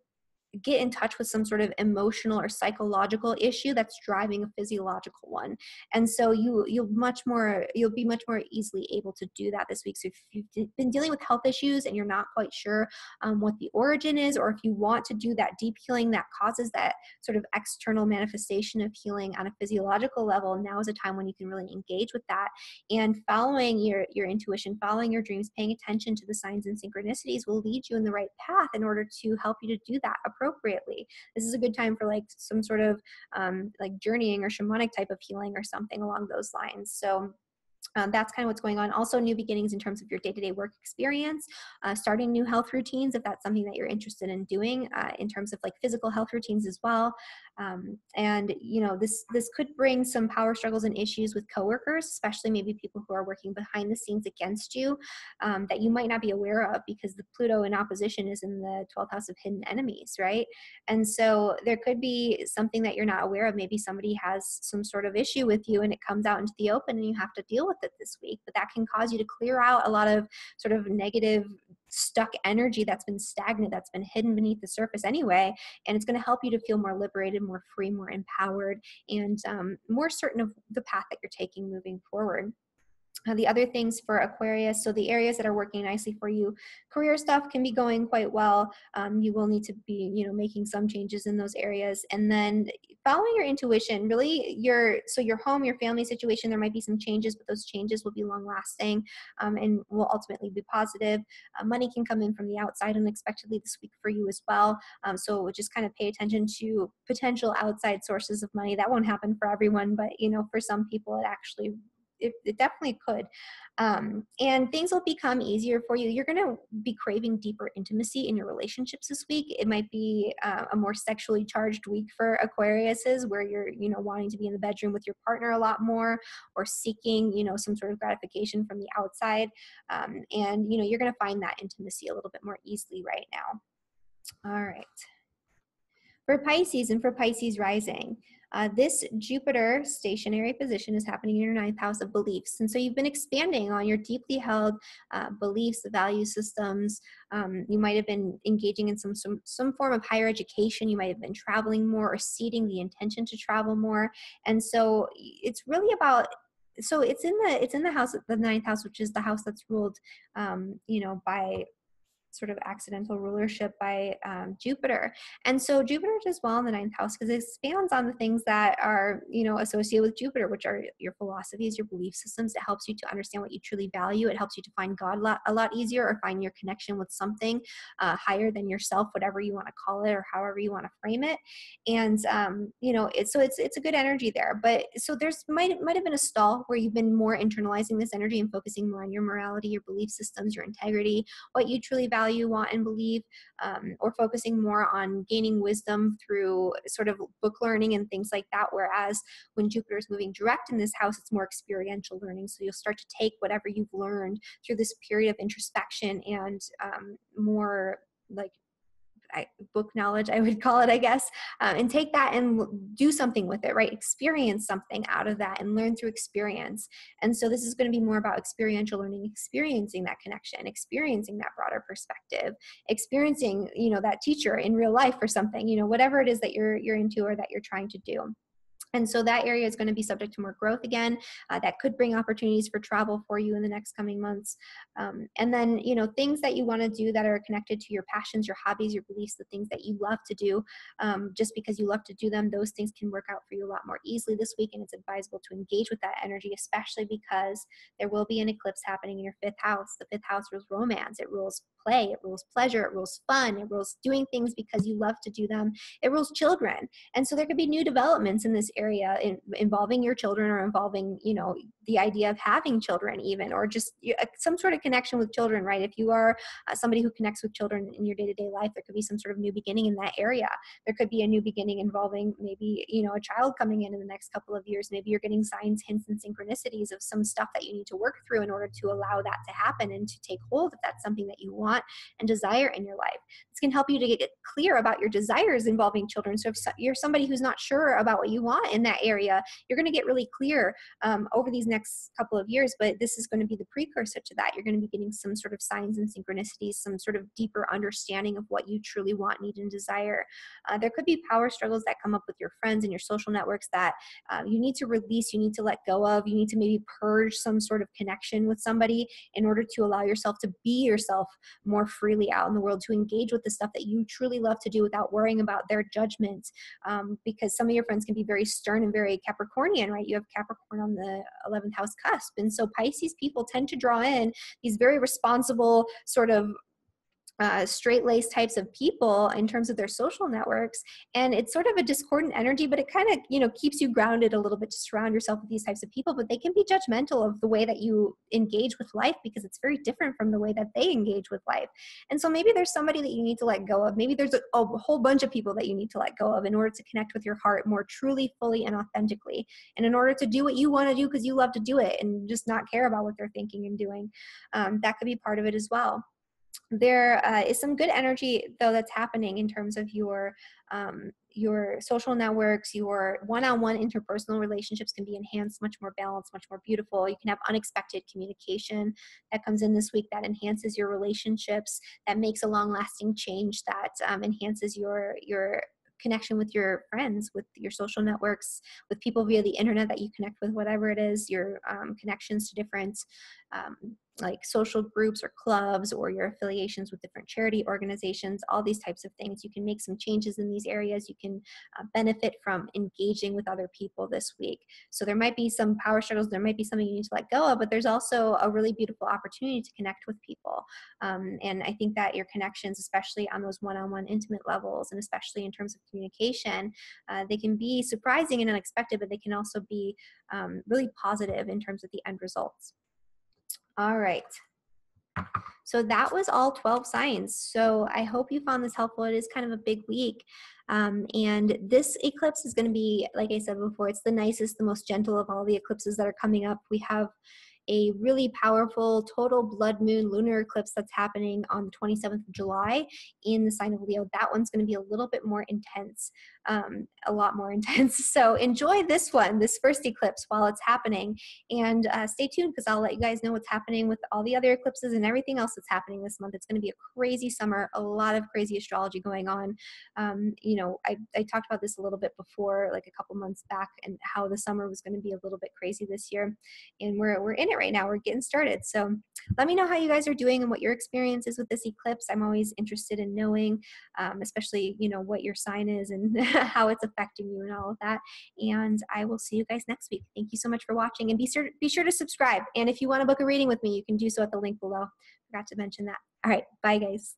get in touch with some sort of emotional or psychological issue that's driving a physiological one. And so you'll be much more easily able to do that this week. So if you've been dealing with health issues and you're not quite sure what the origin is, or if you want to do that deep healing that causes that sort of external manifestation of healing on a physiological level, now is a time when you can really engage with that. And following your intuition, following your dreams, paying attention to the signs and synchronicities will lead you in the right path in order to help you to do that appropriately. This is a good time for like some sort of like journeying or shamanic type of healing or something along those lines. So that's kind of what's going on. Also, new beginnings in terms of your day-to-day work experience, starting new health routines if that's something that you're interested in doing, in terms of like physical health routines as well. And you know, this could bring some power struggles and issues with coworkers, especially maybe people who are working behind the scenes against you, that you might not be aware of, because the Pluto in opposition is in the 12th house of hidden enemies, right? And so there could be something that you're not aware of. Maybe somebody has some sort of issue with you and it comes out into the open and you have to deal with it this week. But that can cause you to clear out a lot of sort of negative stuck energy that's been stagnant, that's been hidden beneath the surface anyway. And it's going to help you to feel more liberated, more free, more empowered, and more certain of the path that you're taking moving forward. The other things for Aquarius, so the areas that are working nicely for you, career stuff can be going quite well. You will need to be, making some changes in those areas. And then following your intuition, really your home, your family situation, there might be some changes, but those changes will be long lasting, and will ultimately be positive. Money can come in from the outside unexpectedly this week for you as well. So just kind of pay attention to potential outside sources of money. That won't happen for everyone, but for some people it definitely could. And things will become easier for you. You're going to be craving deeper intimacy in your relationships this week. It might be a more sexually charged week for Aquariuses, where you're, wanting to be in the bedroom with your partner a lot more, or seeking, some sort of gratification from the outside. And you're going to find that intimacy a little bit more easily right now. All right. For Pisces and for Pisces rising, this Jupiter stationary position is happening in your ninth house of beliefs. And so you've been expanding on your deeply held beliefs, value systems. You might have been engaging in some form of higher education. You might have been traveling more or seeding the intention to travel more. And so it's really about, so it's in the house, the ninth house, which is the house that's ruled, by sort of accidental rulership by Jupiter. And so Jupiter does well in the ninth house because it expands on the things that are, associated with Jupiter, which are your philosophies, your belief systems. It helps you to understand what you truly value. It helps you to find God a lot easier, or find your connection with something higher than yourself, whatever you want to call it, or however you want to frame it. And, it's a good energy there. But so there's might have been a stall where you've been more internalizing this energy and focusing more on your morality, your belief systems, your integrity, what you truly value, want, and believe, or focusing more on gaining wisdom through sort of book learning and things like that. Whereas when Jupiter is moving direct in this house, it's more experiential learning. So you'll start to take whatever you've learned through this period of introspection and more like book knowledge, I would call it, I guess, and take that and do something with it, right? Experience something out of that and learn through experience. And so this is going to be more about experiential learning, experiencing that connection, experiencing that broader perspective, experiencing, that teacher in real life or something, whatever it is that you're into or that you're trying to do. And so that area is going to be subject to more growth again. That could bring opportunities for travel for you in the next coming months. And then, things that you want to do that are connected to your passions, your hobbies, your beliefs, the things that you love to do, just because you love to do them, those things can work out for you a lot more easily this week. And it's advisable to engage with that energy, especially because there will be an eclipse happening in your fifth house. The fifth house rules romance. It rules play. It rules pleasure. It rules fun. It rules doing things because you love to do them. It rules children. And so there could be new developments in this area involving your children, or involving, the idea of having children even, or just some sort of connection with children, right? If you are somebody who connects with children in your day-to-day life, there could be some sort of new beginning in that area. There could be a new beginning involving maybe, a child coming in the next couple of years. Maybe you're getting signs, hints, and synchronicities of some stuff that you need to work through in order to allow that to happen and to take hold if that's something that you want and desire in your life. This can help you to get clear about your desires involving children. So if you're somebody who's not sure about what you want in that area, you're going to get really clear over these next couple of years, but this is going to be the precursor to that. You're going to be getting some sort of signs and synchronicities, some sort of deeper understanding of what you truly want, need, and desire. There could be power struggles that come up with your friends and your social networks that you need to release, you need to let go of, you need to maybe purge some sort of connection with somebody in order to allow yourself to be yourself more freely out in the world, to engage with the stuff that you truly love to do without worrying about their judgment. Because some of your friends can be very stern and very Capricornian, right? You have Capricorn on the 11th house cusp. And so Pisces people tend to draw in these very responsible sort of straight-laced types of people in terms of their social networks. And it's sort of a discordant energy, but it kind of, keeps you grounded a little bit to surround yourself with these types of people. But they can be judgmental of the way that you engage with life, because it's very different from the way that they engage with life. And so maybe there's somebody that you need to let go of. Maybe there's a whole bunch of people that you need to let go of in order to connect with your heart more truly, fully, and authentically. And in order to do what you want to do because you love to do it and just not care about what they're thinking and doing. That could be part of it as well. There is some good energy, though, that's happening in terms of your social networks. Your one-on-one interpersonal relationships can be enhanced, much more balanced, much more beautiful. You can have unexpected communication that comes in this week that enhances your relationships, that makes a long-lasting change, that enhances your connection with your friends, with your social networks, with people via the internet that you connect with, whatever it is, your connections to different like social groups or clubs, or your affiliations with different charity organizations, all these types of things. You can make some changes in these areas. You can benefit from engaging with other people this week. So there might be some power struggles, there might be something you need to let go of, but there's also a really beautiful opportunity to connect with people. And I think that your connections, especially on those one-on-one intimate levels, and especially in terms of communication, they can be surprising and unexpected, but they can also be really positive in terms of the end results. All right. So that was all 12 signs. So I hope you found this helpful. It is kind of a big week. And this eclipse is going to be, like I said before, it's the nicest, the most gentle of all the eclipses that are coming up. We have a really powerful total blood moon lunar eclipse that's happening on the 27th of July in the sign of Leo. That one's going to be a little bit more intense, a lot more intense. So enjoy this one, this first eclipse while it's happening, and stay tuned, because I'll let you guys know what's happening with all the other eclipses and everything else that's happening this month. It's going to be a crazy summer, a lot of crazy astrology going on. You know, I talked about this a little bit before, like a couple months back, and how the summer was going to be a little bit crazy this year, and we're in it right now. We're getting started. So let me know how you guys are doing and what your experience is with this eclipse. I'm always interested in knowing, especially, you know, what your sign is and how it's affecting you and all of that. And I will see you guys next week. Thank you so much for watching, and be sure to subscribe. And if you want to book a reading with me, you can do so at the link below. Forgot to mention that. All right. Bye, guys.